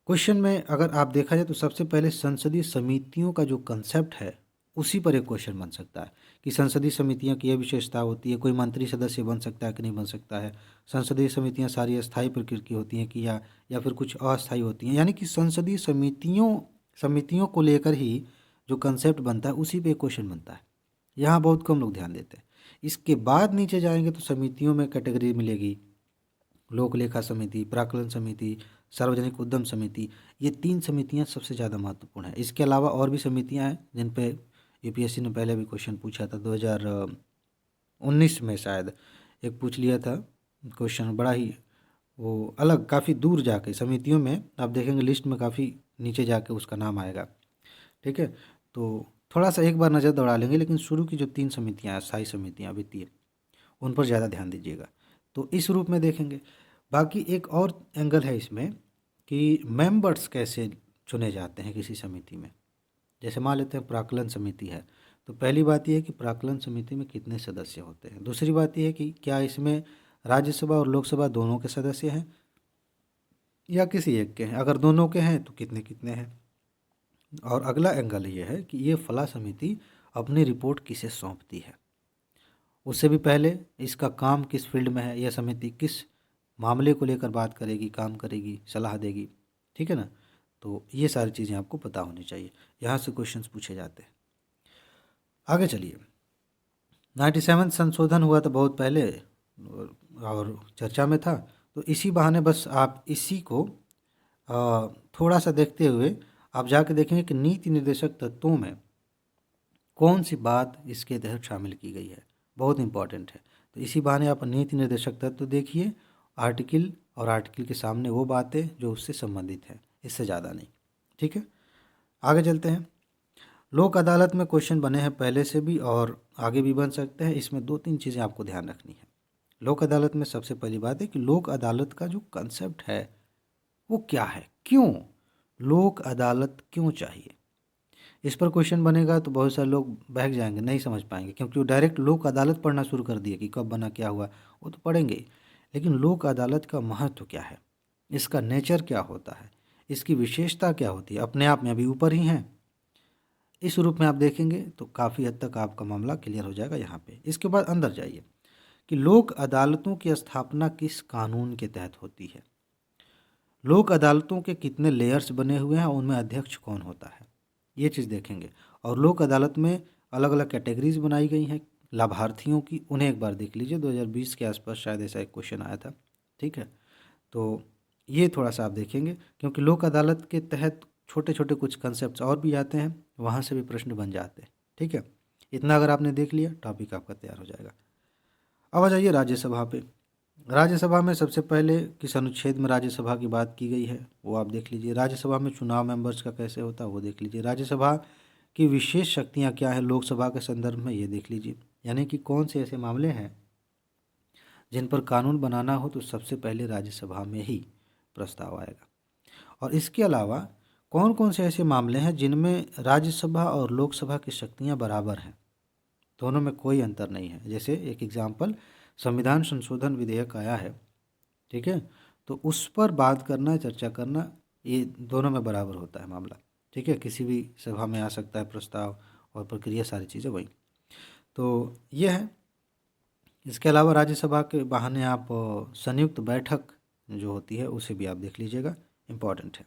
क्वेश्चन में अगर आप देखा जाए तो सबसे पहले संसदीय समितियों का जो कंसेप्ट है उसी पर एक क्वेश्चन बन सकता है कि संसदीय समितियां की यह विशेषता होती है, कोई मंत्री सदस्य बन सकता है कि नहीं बन सकता है, संसदीय समितियां सारी अस्थायी प्रकृति की होती हैं कि या फिर कुछ अस्थायी होती हैं। यानी कि संसदीय समितियों को लेकर ही जो कंसेप्ट बनता है उसी पे एक क्वेश्चन बनता है। यहाँ बहुत कम लोग ध्यान देते हैं। इसके बाद नीचे जाएंगे तो समितियों में कैटेगरी मिलेगी, लोक लेखा समिति, प्राक्कलन समिति, सार्वजनिक उद्यम समिति। ये 3 समितियां सबसे ज़्यादा महत्वपूर्ण है। इसके अलावा और भी समितियां हैं जिन पे यूपीएससी ने पहले भी क्वेश्चन पूछा था, 2019 में शायद एक पूछ लिया था क्वेश्चन, बड़ा ही वो अलग, काफ़ी दूर जाके समितियों में आप देखेंगे लिस्ट में काफ़ी नीचे जाके उसका नाम आएगा, ठीक है। तो थोड़ा सा एक बार नज़र दौड़ा लेंगे, लेकिन शुरू की जो 3 समितियाँ हैं, स्थायी समितियाँ वित्तीय, उन पर ज़्यादा ध्यान दीजिएगा। तो इस रूप में देखेंगे। बाकी एक और एंगल है इसमें कि मेंबर्स कैसे चुने जाते हैं किसी समिति में। जैसे मान लेते हैं प्राक्कलन समिति है, तो पहली बात यह है कि प्राक्कलन समिति में कितने सदस्य होते हैं। दूसरी बात यह है कि क्या इसमें राज्यसभा और लोकसभा दोनों के सदस्य हैं या किसी एक के हैं, अगर दोनों के हैं तो कितने कितने हैं। और अगला एंगल ये है कि ये फला समिति अपनी रिपोर्ट किसे सौंपती है। उससे भी पहले इसका काम किस फील्ड में है, यह समिति किस मामले को लेकर बात करेगी, काम करेगी, सलाह देगी, ठीक है ना। तो ये सारी चीज़ें आपको पता होनी चाहिए, यहाँ से क्वेश्चंस पूछे जाते हैं। आगे चलिए। 97 संशोधन हुआ था बहुत पहले और चर्चा में था, तो इसी बहाने बस आप इसी को थोड़ा सा देखते हुए आप जाके देखेंगे कि नीति निर्देशक तत्वों में कौन सी बात इसके तहत शामिल की गई है, बहुत इंपॉर्टेंट है। तो इसी बहाने आप नीति निर्देशक तत्व देखिए, आर्टिकल और आर्टिकल के सामने वो बातें जो उससे संबंधित हैं, इससे ज़्यादा नहीं। ठीक है, आगे चलते हैं। लोक अदालत में क्वेश्चन बने हैं पहले से भी और आगे भी बन सकते हैं। इसमें 2-3 चीज़ें आपको ध्यान रखनी है। लोक अदालत में सबसे पहली बात है कि लोक अदालत का जो कंसेप्ट है वो क्या है, क्यों लोक अदालत क्यों चाहिए। इस पर क्वेश्चन बनेगा तो बहुत सारे लोग बहक जाएंगे, नहीं समझ पाएंगे, क्योंकि वो डायरेक्ट लोक अदालत पढ़ना शुरू कर दिए कि कब बना क्या हुआ, वो तो पढ़ेंगे ही। लेकिन लोक अदालत का महत्व क्या है, इसका नेचर क्या होता है, इसकी विशेषता क्या होती है, अपने आप में अभी ऊपर ही हैं। इस रूप में आप देखेंगे तो काफ़ी हद तक आपका मामला क्लियर हो जाएगा यहाँ पे। इसके बाद अंदर जाइए कि लोक अदालतों की स्थापना किस कानून के तहत होती है, लोक अदालतों के कितने लेयर्स बने हुए हैं, उनमें अध्यक्ष कौन होता है, ये चीज़ देखेंगे। और लोक अदालत में अलग अलग कैटेगरीज बनाई गई हैं लाभार्थियों की, उन्हें एक बार देख लीजिए। 2020 के आसपास शायद ऐसा एक क्वेश्चन आया था। ठीक है, तो ये थोड़ा सा आप देखेंगे, क्योंकि लोक अदालत के तहत छोटे छोटे कुछ कंसेप्ट और भी आते हैं, वहाँ से भी प्रश्न बन जाते हैं। ठीक है, इतना अगर आपने देख लिया टॉपिक आपका तैयार हो जाएगा। अब आ जाइए राज्यसभा पे। राज्यसभा में सबसे पहले किस अनुच्छेद में राज्यसभा की बात की गई है वो आप देख लीजिए। राज्यसभा में चुनाव मेंबर्स का कैसे होता है वो देख लीजिए। राज्यसभा की विशेष शक्तियां क्या है लोकसभा के संदर्भ में, ये देख लीजिए। यानी कि कौन से ऐसे मामले हैं जिन पर कानून बनाना हो तो सबसे पहले राज्यसभा में ही प्रस्ताव आएगा। और इसके अलावा कौन कौन से ऐसे मामले हैं जिनमें राज्यसभा और लोकसभा की शक्तियाँ बराबर हैं, दोनों में कोई अंतर नहीं है। जैसे एक एग्जाम्पल, संविधान संशोधन विधेयक आया है, ठीक है, तो उस पर बात करना, चर्चा करना, ये दोनों में बराबर होता है मामला। ठीक है, किसी भी सभा में आ सकता है प्रस्ताव और प्रक्रिया, सारी चीज़ें वही। तो ये है। इसके अलावा राज्यसभा के बहाने आप संयुक्त बैठक जो होती है उसे भी आप देख लीजिएगा, इम्पॉर्टेंट है।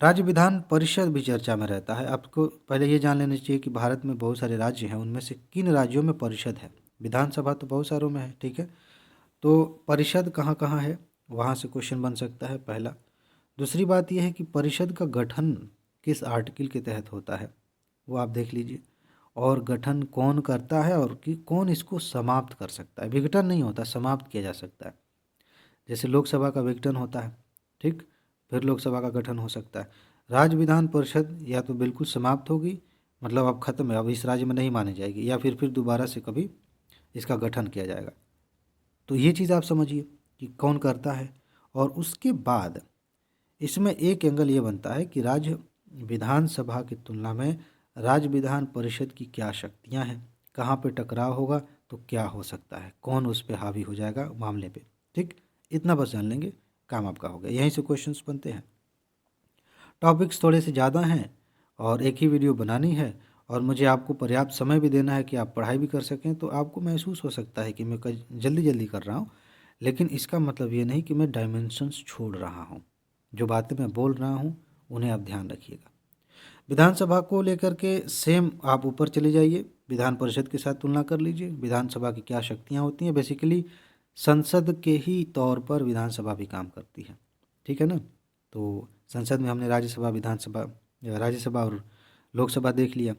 राज्य विधान परिषद भी चर्चा में रहता है। आपको पहले ये जान लेना चाहिए कि भारत में बहुत सारे राज्य हैं, उनमें से किन राज्यों में परिषद है। विधानसभा तो बहुत सारों में है, ठीक है, तो परिषद कहाँ कहाँ है, वहाँ से क्वेश्चन बन सकता है, पहला। दूसरी बात यह है कि परिषद का गठन किस आर्टिकल के तहत होता है वो आप देख लीजिए, और गठन कौन करता है और कि कौन इसको समाप्त कर सकता है। विघटन नहीं होता, समाप्त किया जा सकता है। जैसे लोकसभा का विघटन होता है, ठीक, फिर लोकसभा का गठन हो सकता है। राज्य विधान परिषद या तो बिल्कुल समाप्त होगी, मतलब अब खत्म है, अब इस राज्य में नहीं मानी जाएगी, या फिर दोबारा से कभी इसका गठन किया जाएगा। तो ये चीज़ आप समझिए कि कौन करता है। और उसके बाद इसमें एक एंगल ये बनता है कि राज्य विधानसभा की तुलना में राज्य विधान परिषद की क्या शक्तियां हैं, कहाँ पे टकराव होगा तो क्या हो सकता है, कौन उस पर हावी हो जाएगा मामले पे। ठीक, इतना बस जान लेंगे, काम आपका हो गया। यहीं से क्वेश्चंस बनते हैं। टॉपिक्स थोड़े से ज़्यादा हैं और एक ही वीडियो बनानी है, और मुझे आपको पर्याप्त समय भी देना है कि आप पढ़ाई भी कर सकें। तो आपको महसूस हो सकता है कि मैं जल्दी जल्दी कर रहा हूँ, लेकिन इसका मतलब ये नहीं कि मैं डायमेंशंस छोड़ रहा हूँ। जो बातें मैं बोल रहा हूँ उन्हें आप ध्यान रखिएगा। विधानसभा को लेकर के सेम आप ऊपर चले जाइए, विधान परिषद के साथ तुलना कर लीजिए, विधानसभा की क्या शक्तियाँ होती हैं। बेसिकली संसद के ही तौर पर विधानसभा भी काम करती है, ठीक है ना। तो संसद में हमने राज्यसभा, विधानसभा, राज्यसभा और लोकसभा देख लिया,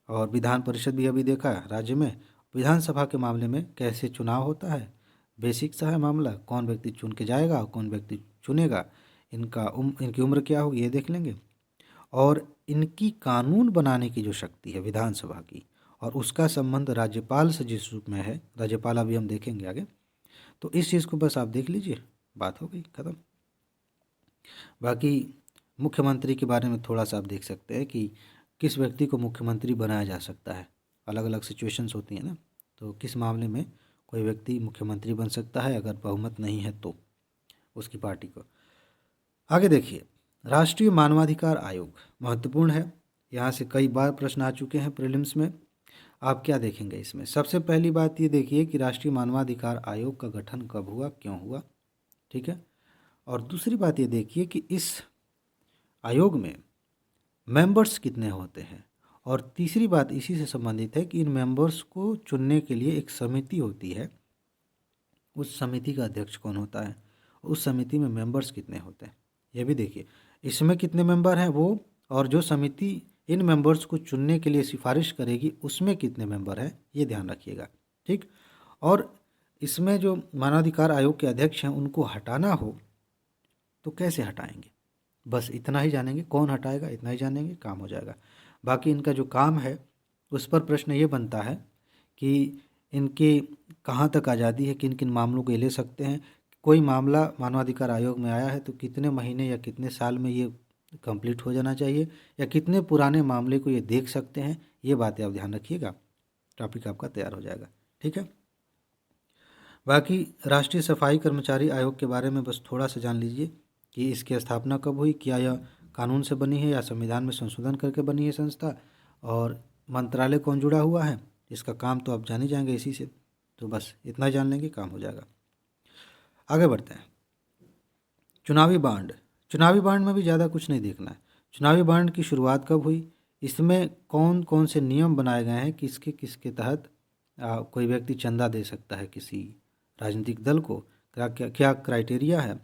और विधान परिषद भी अभी देखा राज्य में। विधानसभा के मामले में कैसे चुनाव होता है, बेसिक सा है मामला, कौन व्यक्ति चुन के जाएगा और कौन व्यक्ति चुनेगा, इनकी उम्र क्या होगी ये देख लेंगे, और इनकी कानून बनाने की जो शक्ति है विधानसभा की, और उसका संबंध राज्यपाल से जिस रूप में है, राज्यपाल अभी हम देखेंगे आगे। तो इस चीज़ को बस आप देख लीजिए, बात हो गई ख़त्म। बाकी मुख्यमंत्री के बारे में थोड़ा सा आप देख सकते हैं कि किस व्यक्ति को मुख्यमंत्री बनाया जा सकता है। अलग अलग सिचुएशंस होती हैं ना, तो किस मामले में कोई व्यक्ति मुख्यमंत्री बन सकता है अगर बहुमत नहीं है तो उसकी पार्टी को। आगे देखिए, राष्ट्रीय मानवाधिकार आयोग महत्वपूर्ण है। यहाँ से कई बार प्रश्न आ चुके हैं प्रीलिम्स में। आप क्या देखेंगे इसमें, सबसे पहली बात ये देखिए कि राष्ट्रीय मानवाधिकार आयोग का गठन कब हुआ, क्यों हुआ, ठीक है। और दूसरी बात ये देखिए कि इस आयोग में मेंबर्स कितने होते हैं। और तीसरी बात इसी से संबंधित है कि इन मेंबर्स को चुनने के लिए एक समिति होती है, उस समिति का अध्यक्ष कौन होता है, उस समिति में मेंबर्स कितने होते हैं ये भी देखिए। इसमें कितने मेंबर हैं वो और जो समिति इन मेंबर्स को चुनने के लिए सिफारिश करेगी उसमें कितने मेंबर हैं, ये ध्यान रखिएगा। ठीक। और इसमें जो मानवाधिकार आयोग के अध्यक्ष हैं उनको हटाना हो तो कैसे हटाएंगे, बस इतना ही जानेंगे, कौन हटाएगा इतना ही जानेंगे, काम हो जाएगा। बाकी इनका जो काम है उस पर प्रश्न ये बनता है कि इनके कहाँ तक आज़ादी है, किन किन मामलों को ये ले सकते हैं, कोई मामला मानवाधिकार आयोग में आया है तो कितने महीने या कितने साल में ये कंप्लीट हो जाना चाहिए, या कितने पुराने मामले को ये देख सकते हैं, ये बातें आप ध्यान रखिएगा, टॉपिक आपका तैयार हो जाएगा। ठीक है। बाकी राष्ट्रीय सफाई कर्मचारी आयोग के बारे में बस थोड़ा सा जान लीजिए कि इसकी स्थापना कब हुई, क्या यह कानून से बनी है या संविधान में संशोधन करके बनी है संस्था, और मंत्रालय कौन जुड़ा हुआ है, इसका काम तो आप जान ही जाएंगे इसी से, तो बस इतना जान लेंगे, काम हो जाएगा। आगे बढ़ते हैं। चुनावी बांड। चुनावी बांड में भी ज़्यादा कुछ नहीं देखना है। चुनावी बांड की शुरुआत कब हुई, इसमें कौन कौन से नियम बनाए गए हैं, किसके किसके तहत कोई व्यक्ति चंदा दे सकता है किसी राजनीतिक दल को, क्या क्या क्या क्राइटेरिया है,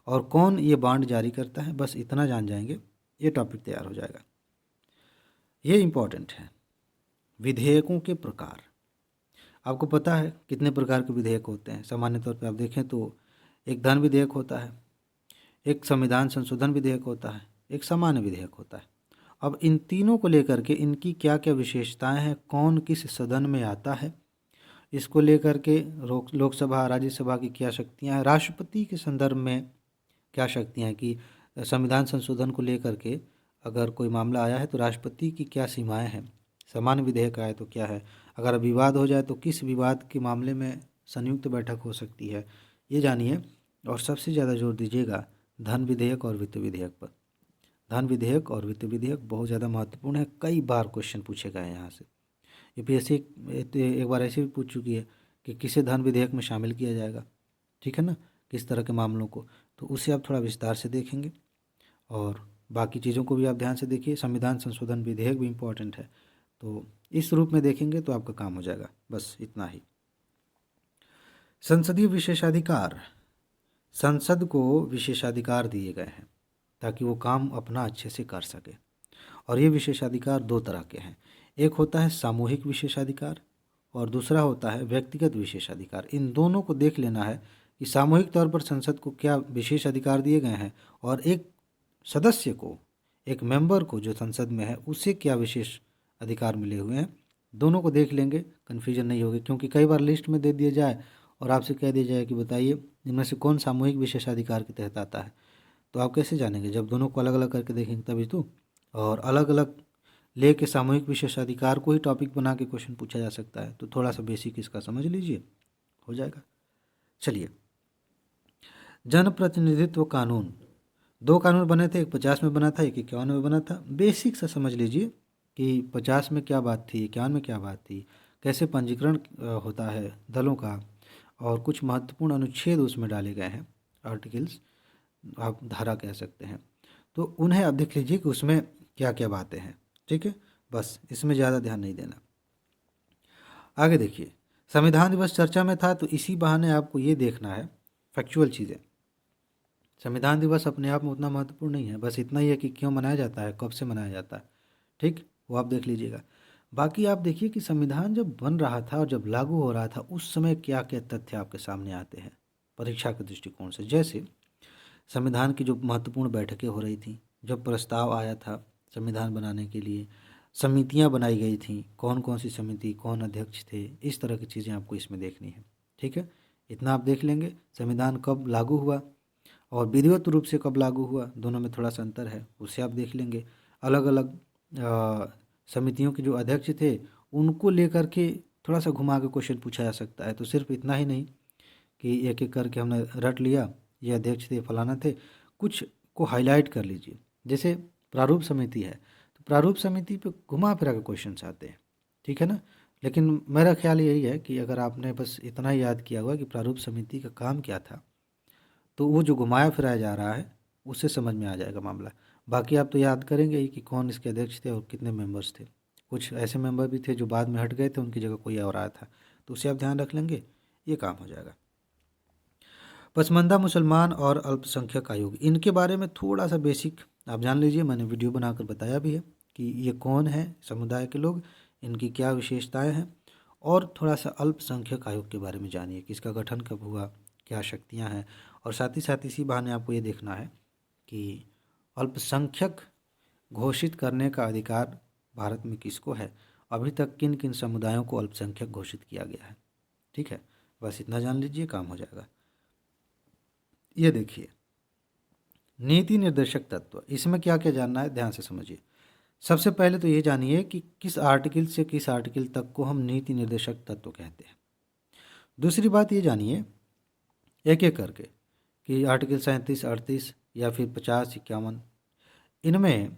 और कौन ये बांड जारी करता है, बस इतना जान जाएंगे, ये टॉपिक तैयार हो जाएगा। ये इम्पॉर्टेंट है। विधेयकों के प्रकार। आपको पता है कितने प्रकार के विधेयक होते हैं, सामान्य तौर पे आप देखें तो एक धन विधेयक होता है, एक संविधान संशोधन विधेयक होता है, एक सामान्य विधेयक होता है। अब इन तीनों को लेकर के इनकी क्या क्या विशेषताएं हैं, कौन किस सदन में आता है, इसको लेकर के लोकसभा राज्यसभा की क्या शक्तियां हैं, राष्ट्रपति के संदर्भ में क्या शक्तियां हैं कि संविधान संशोधन को लेकर के अगर कोई मामला आया है तो राष्ट्रपति की क्या सीमाएं हैं, सामान्य विधेयक आए तो क्या है, अगर विवाद हो जाए तो किस विवाद के मामले में संयुक्त बैठक हो सकती है, ये जानिए। और सबसे ज़्यादा जोर दीजिएगा धन विधेयक और वित्त विधेयक पर। धन विधेयक और वित्त विधेयक बहुत ज़्यादा महत्वपूर्ण है, कई बार क्वेश्चन पूछे गए हैं यहाँ से। यूपीएससी एक बार ऐसे भी पूछ चुकी है कि किसे धन विधेयक में शामिल किया जाएगा, ठीक है ना, किस तरह के मामलों को, तो उसे आप थोड़ा विस्तार से देखेंगे। और बाकी चीज़ों को भी आप ध्यान से देखिए, संविधान संशोधन विधेयक भी इम्पोर्टेंट है, तो इस रूप में देखेंगे तो आपका काम हो जाएगा, बस इतना ही। संसदीय विशेषाधिकार। संसद को विशेषाधिकार दिए गए हैं ताकि वो काम अपना अच्छे से कर सके, और ये विशेषाधिकार दो तरह के हैं, एक होता है सामूहिक विशेषाधिकार और दूसरा होता है व्यक्तिगत विशेषाधिकार। इन दोनों को देख लेना है कि सामूहिक तौर पर संसद को क्या विशेष अधिकार दिए गए हैं और एक सदस्य को, एक मेंबर को जो संसद में है उसे क्या विशेष अधिकार मिले हुए हैं, दोनों को देख लेंगे, कन्फ्यूजन नहीं होगी। क्योंकि कई बार लिस्ट में दे दिया जाए और आपसे कह दिया जाए कि बताइए इनमें से कौन सामूहिक विशेषाधिकार के तहत आता है, तो आप कैसे जानेंगे, जब दोनों को अलग अलग करके देखेंगे तभी तो। और अलग अलग लेके सामूहिक विशेषाधिकार को ही टॉपिक बना के क्वेश्चन पूछा जा सकता है, तो थोड़ा सा बेसिक इसका समझ लीजिए, हो जाएगा। चलिए, जनप्रतिनिधित्व कानून। दो कानून बने थे, एक 50 में बना था, एक 51 में बना था। बेसिक सा समझ लीजिए कि 50 में क्या बात थी, 51 में क्या बात थी, कैसे पंजीकरण होता है दलों का, और कुछ महत्वपूर्ण अनुच्छेद उसमें डाले गए हैं, आर्टिकल्स आप धारा कह सकते हैं, तो उन्हें आप देख लीजिए कि उसमें क्या क्या बातें हैं। ठीक है, बस इसमें ज़्यादा ध्यान नहीं देना। आगे देखिए, संविधान दिवस चर्चा में था तो इसी बहाने आपको ये देखना है फैक्चुअल चीज़ें। संविधान दिवस अपने आप में उतना महत्वपूर्ण नहीं है, बस इतना ही है कि क्यों मनाया जाता है, कब से मनाया जाता है, ठीक, वो आप देख लीजिएगा। बाकी आप देखिए कि संविधान जब बन रहा था और जब लागू हो रहा था उस समय क्या क्या तथ्य आपके सामने आते हैं परीक्षा के दृष्टिकोण से। जैसे संविधान की जो महत्वपूर्ण बैठकें हो रही थी, जब प्रस्ताव आया था संविधान बनाने के लिए, समितियां बनाई गई थी, कौन कौन सी समिति, कौन अध्यक्ष थे, इस तरह की चीज़ें आपको इसमें देखनी है। ठीक है, इतना आप देख लेंगे। संविधान कब लागू हुआ और विधिवत रूप से कब लागू हुआ, दोनों में थोड़ा सा अंतर है, उससे आप देख लेंगे। अलग अलग समितियों के जो अध्यक्ष थे उनको लेकर के थोड़ा सा घुमा के क्वेश्चन पूछा जा सकता है, तो सिर्फ इतना ही नहीं कि एक एक करके हमने रट लिया, ये अध्यक्ष थे, फलाना थे, कुछ को हाईलाइट कर लीजिए। जैसे प्रारूप समिति है तो प्रारूप समिति पे घुमा फिरा के क्वेश्चन आते हैं, ठीक है ना। लेकिन मेरा ख्याल यही है कि अगर आपने बस इतना ही याद किया हुआ कि प्रारूप समिति का काम क्या था, तो वो जो घुमाया फिराया जा रहा है उससे समझ में आ जाएगा मामला। बाकी आप तो याद करेंगे ही कि कौन इसके अध्यक्ष थे और कितने मेंबर्स थे। कुछ ऐसे मेंबर भी थे जो बाद में हट गए थे, उनकी जगह कोई और आया था, तो उसे आप ध्यान रख लेंगे, ये काम हो जाएगा। पसमानदा मुसलमान और अल्पसंख्यक आयोग, इनके बारे में थोड़ा सा बेसिक आप जान लीजिए, मैंने वीडियो बनाकर बताया भी है कि ये कौन है समुदाय के लोग, इनकी क्या विशेषताएं हैं, और थोड़ा सा अल्पसंख्यक आयोग के बारे में जानिए कि इसका गठन कब हुआ, क्या शक्तियां हैं, और साथ ही साथ इसी बहाने आपको ये देखना है कि अल्पसंख्यक घोषित करने का अधिकार भारत में किसको है, अभी तक किन किन समुदायों को अल्पसंख्यक घोषित किया गया है। ठीक है, बस इतना जान लीजिए, काम हो जाएगा। ये देखिए, नीति निर्देशक तत्व, इसमें क्या क्या जानना है ध्यान से समझिए। सबसे पहले तो ये जानिए कि किस आर्टिकल से किस आर्टिकल तक को हम नीति निर्देशक तत्व कहते हैं। दूसरी बात ये जानिए एक एक करके कि आर्टिकल 37, 38 या फिर 50, 51, इनमें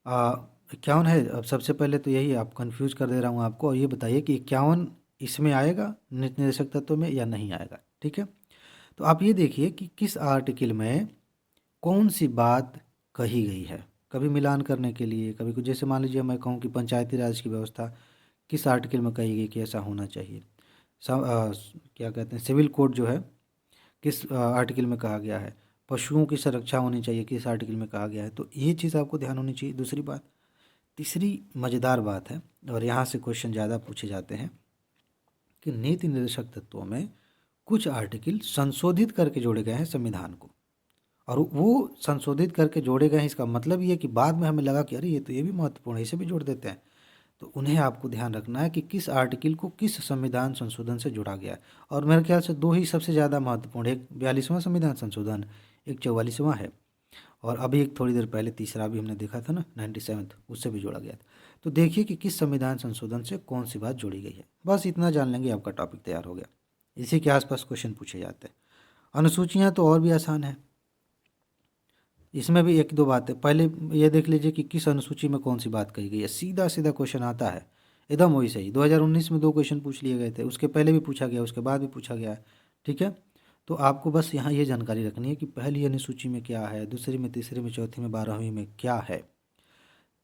51 है। अब सबसे पहले तो यही आप कंफ्यूज कर दे रहा हूँ आपको, और ये बताइए कि 51 इसमें आएगा नीति निर्देशक तत्व में या नहीं आएगा। ठीक है, तो आप ये देखिए कि किस आर्टिकल में कौन सी बात कही गई है, कभी मिलान करने के लिए, कभी कुछ, जैसे मान लीजिए मैं कहूँ कि पंचायती राज की व्यवस्था किस आर्टिकल में कही गई कि ऐसा होना चाहिए। क्या कहते हैं, सिविल कोड जो है किस आर्टिकल में कहा गया है, पशुओं की सुरक्षा होनी चाहिए किस आर्टिकल में कहा गया है। तो ये चीज़ आपको ध्यान होनी चाहिए। दूसरी बात, तीसरी मज़ेदार बात है, और यहाँ से क्वेश्चन ज़्यादा पूछे जाते हैं कि नीति निर्देशक तत्वों में कुछ आर्टिकल संशोधित करके जोड़े गए हैं संविधान को, और वो संशोधित करके जोड़े गए हैं, इसका मतलब ये कि बाद में हमें लगा कि अरे ये भी महत्वपूर्ण है, इसे भी जोड़ देते हैं। तो उन्हें आपको ध्यान रखना है कि किस आर्टिकल को किस संविधान संशोधन से जोड़ा गया है। और मेरे ख्याल से दो ही सबसे ज़्यादा महत्वपूर्ण, एक 42वां संविधान संशोधन, एक 44वां है, और अभी एक थोड़ी देर पहले तीसरा भी हमने देखा था ना, 97th, उससे भी जोड़ा गया था। तो देखिए कि किस संविधान संशोधन से कौन सी बात जोड़ी गई है। बस इतना जान लेंगे, आपका टॉपिक तैयार हो गया। इसी के आसपास क्वेश्चन पूछे जाते हैं। अनुसूचियाँ तो और भी आसान है, इसमें भी एक दो बातें, पहले ये देख लीजिए कि किस अनुसूची में कौन सी बात कही गई है। सीधा सीधा क्वेश्चन आता है, एकदम वही सही। 2019 में 2 क्वेश्चन पूछ लिए गए थे, उसके पहले भी पूछा गया, उसके बाद भी पूछा गया है। ठीक है, तो आपको बस यहाँ ये जानकारी रखनी है कि पहली अनुसूची में क्या है, दूसरी में, तीसरी में, चौथी में, 12वीं में क्या है।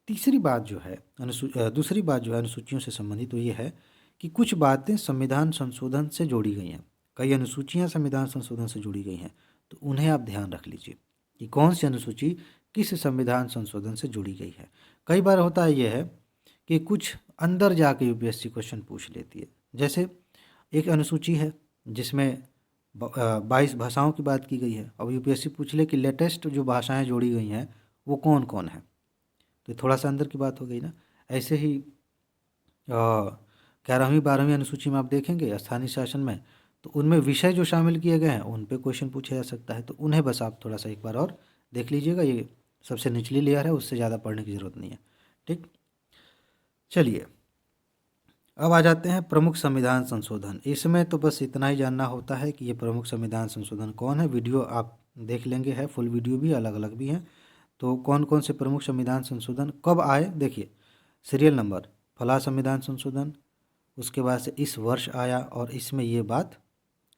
तीसरी बात जो है दूसरी बात जो है अनुसूचियों से संबंधित, तो ये है कि कुछ बातें संविधान संशोधन से जोड़ी गई हैं। कई अनुसूचियाँ संविधान संशोधन से जुड़ी गई हैं, तो उन्हें आप ध्यान रख लीजिए कि कौन सी अनुसूची किस संविधान संशोधन से जुड़ी गई है। कई बार होता है ये है कि कुछ अंदर जाके यूपीएससी क्वेश्चन पूछ लेती है। जैसे एक अनुसूची है जिसमें 22 भाषाओं की बात की गई है, अब यूपीएससी पूछ ले कि लेटेस्ट जो भाषाएं जोड़ी गई हैं वो कौन कौन है, तो थोड़ा सा अंदर की बात हो गई ना। ऐसे ही 11वीं 12वीं अनुसूची में आप देखेंगे स्थानीय शासन में, तो उनमें विषय जो शामिल किए गए हैं उन पे क्वेश्चन पूछा जा सकता है। तो उन्हें बस आप थोड़ा सा एक बार और देख लीजिएगा, ये सबसे निचली लेयर है, उससे ज़्यादा पढ़ने की ज़रूरत नहीं है। ठीक, चलिए अब आ जाते हैं प्रमुख संविधान संशोधन। इसमें तो बस इतना ही जानना होता है कि ये प्रमुख संविधान संशोधन कौन है। वीडियो आप देख लेंगे, है फुल वीडियो भी, अलग अलग भी हैं। तो कौन कौन से प्रमुख संविधान संशोधन कब आए, देखिए सीरियल नंबर, फला संविधान संशोधन, उसके बाद से इस वर्ष आया और इसमें ये बात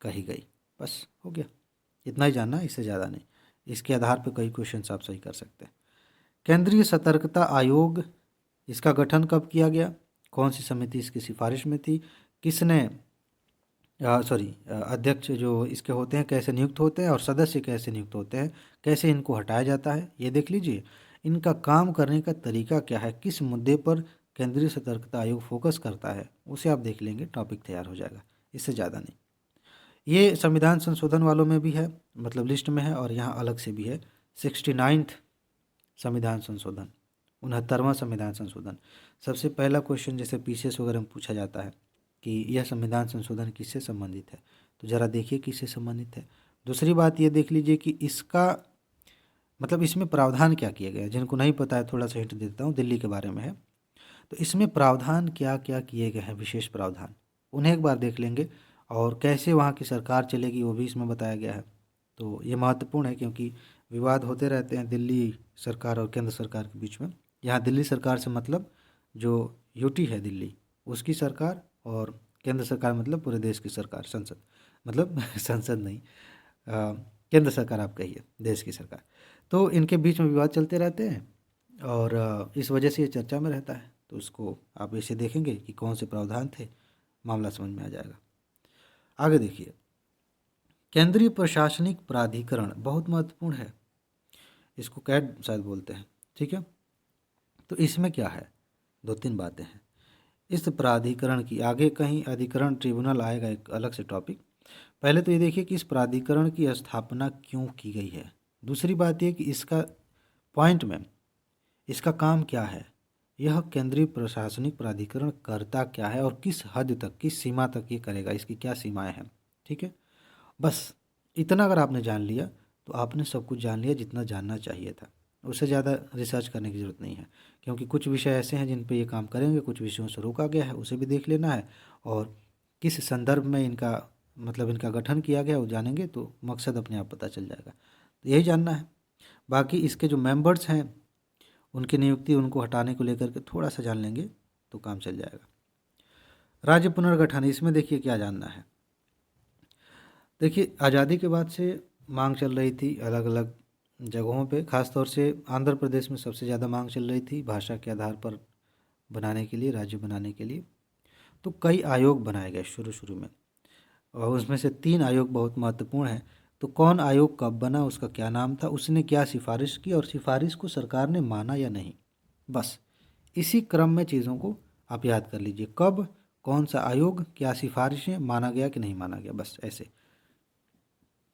कही गई। बस हो गया, इतना ही जानना, इससे ज़्यादा नहीं। इसके आधार पर कई क्वेश्चन आप सही कर सकते हैं। केंद्रीय सतर्कता आयोग, इसका गठन कब किया गया, कौन सी समिति इसकी सिफारिश में थी, किसने अध्यक्ष जो इसके होते हैं कैसे नियुक्त होते हैं, और सदस्य कैसे नियुक्त होते हैं, कैसे इनको हटाया जाता है, ये देख लीजिए। इनका काम करने का तरीका क्या है, किस मुद्दे पर केंद्रीय सतर्कता आयोग फोकस करता है, उसे आप देख लेंगे, टॉपिक तैयार हो जाएगा, इससे ज़्यादा नहीं। ये संविधान संशोधन वालों में भी है, मतलब लिस्ट में है, और यहाँ अलग से भी है। 69th संविधान संशोधन, 69वां संविधान संशोधन। सबसे पहला क्वेश्चन जैसे पीसीएस वगैरह में पूछा जाता है कि यह संविधान संशोधन किससे संबंधित है, तो ज़रा देखिए किससे संबंधित है। दूसरी बात ये देख लीजिए कि इसका मतलब इसमें प्रावधान क्या किए गए हैं। जिनको नहीं पता है थोड़ा सा हिंट देता हूँ, दिल्ली के बारे में है, तो इसमें प्रावधान क्या क्या किए गए हैं, विशेष प्रावधान, उन्हें एक बार देख लेंगे। और कैसे वहाँ की सरकार चलेगी वो भी इसमें बताया गया है। तो ये महत्वपूर्ण है क्योंकि विवाद होते रहते हैं दिल्ली सरकार और केंद्र सरकार के बीच में। यहाँ दिल्ली सरकार से मतलब जो यूटी है दिल्ली, उसकी सरकार, और केंद्र सरकार मतलब पूरे देश की सरकार, संसद मतलब संसद नहीं, केंद्र सरकार आप कहिए, देश की सरकार। तो इनके बीच में विवाद चलते रहते हैं, और इस वजह से ये चर्चा में रहता है। तो उसको आप इसे देखेंगे कि कौन से प्रावधान थे, मामला समझ में आ जाएगा। आगे देखिए, केंद्रीय प्रशासनिक प्राधिकरण बहुत महत्वपूर्ण है। इसको कैट शायद बोलते हैं, ठीक है। तो इसमें क्या है, दो तीन बातें हैं। इस प्राधिकरण की, आगे कहीं अधिकरण ट्रिब्यूनल आएगा एक अलग से टॉपिक। पहले तो ये देखिए कि इस प्राधिकरण की स्थापना क्यों की गई है। दूसरी बात ये कि इसका पॉइंट में इसका काम क्या है, यह केंद्रीय प्रशासनिक प्राधिकरण करता क्या है और किस हद तक, किस सीमा तक ये करेगा, इसकी क्या सीमाएं हैं, ठीक है। बस इतना अगर आपने जान लिया तो आपने सब कुछ जान लिया जितना जानना चाहिए था। उससे ज़्यादा रिसर्च करने की ज़रूरत नहीं है, क्योंकि कुछ विषय ऐसे हैं जिन पे ये काम करेंगे, कुछ विषयों से रोका गया है, उसे भी देख लेना है। और किस संदर्भ में इनका मतलब इनका गठन किया गया वो जानेंगे तो मकसद अपने आप पता चल जाएगा। तो यही जानना है। बाकी इसके जो मेंबर्स हैं उनकी नियुक्ति, उनको हटाने को लेकर के थोड़ा सा जान लेंगे तो काम चल जाएगा। राज्य पुनर्गठन, इसमें देखिए क्या जानना है। देखिए आज़ादी के बाद से मांग चल रही थी अलग अलग जगहों पे, ख़ास तौर से आंध्र प्रदेश में सबसे ज़्यादा मांग चल रही थी भाषा के आधार पर बनाने के लिए, राज्य बनाने के लिए। तो कई आयोग बनाए गए शुरू शुरू में, और उसमें से 3 आयोग बहुत महत्वपूर्ण हैं। तो कौन आयोग कब बना, उसका क्या नाम था, उसने क्या सिफारिश की और सिफारिश को सरकार ने माना या नहीं, बस इसी क्रम में चीज़ों को आप याद कर लीजिए। कब, कौन सा आयोग, क्या सिफारिशें, माना गया कि नहीं माना गया, बस ऐसे।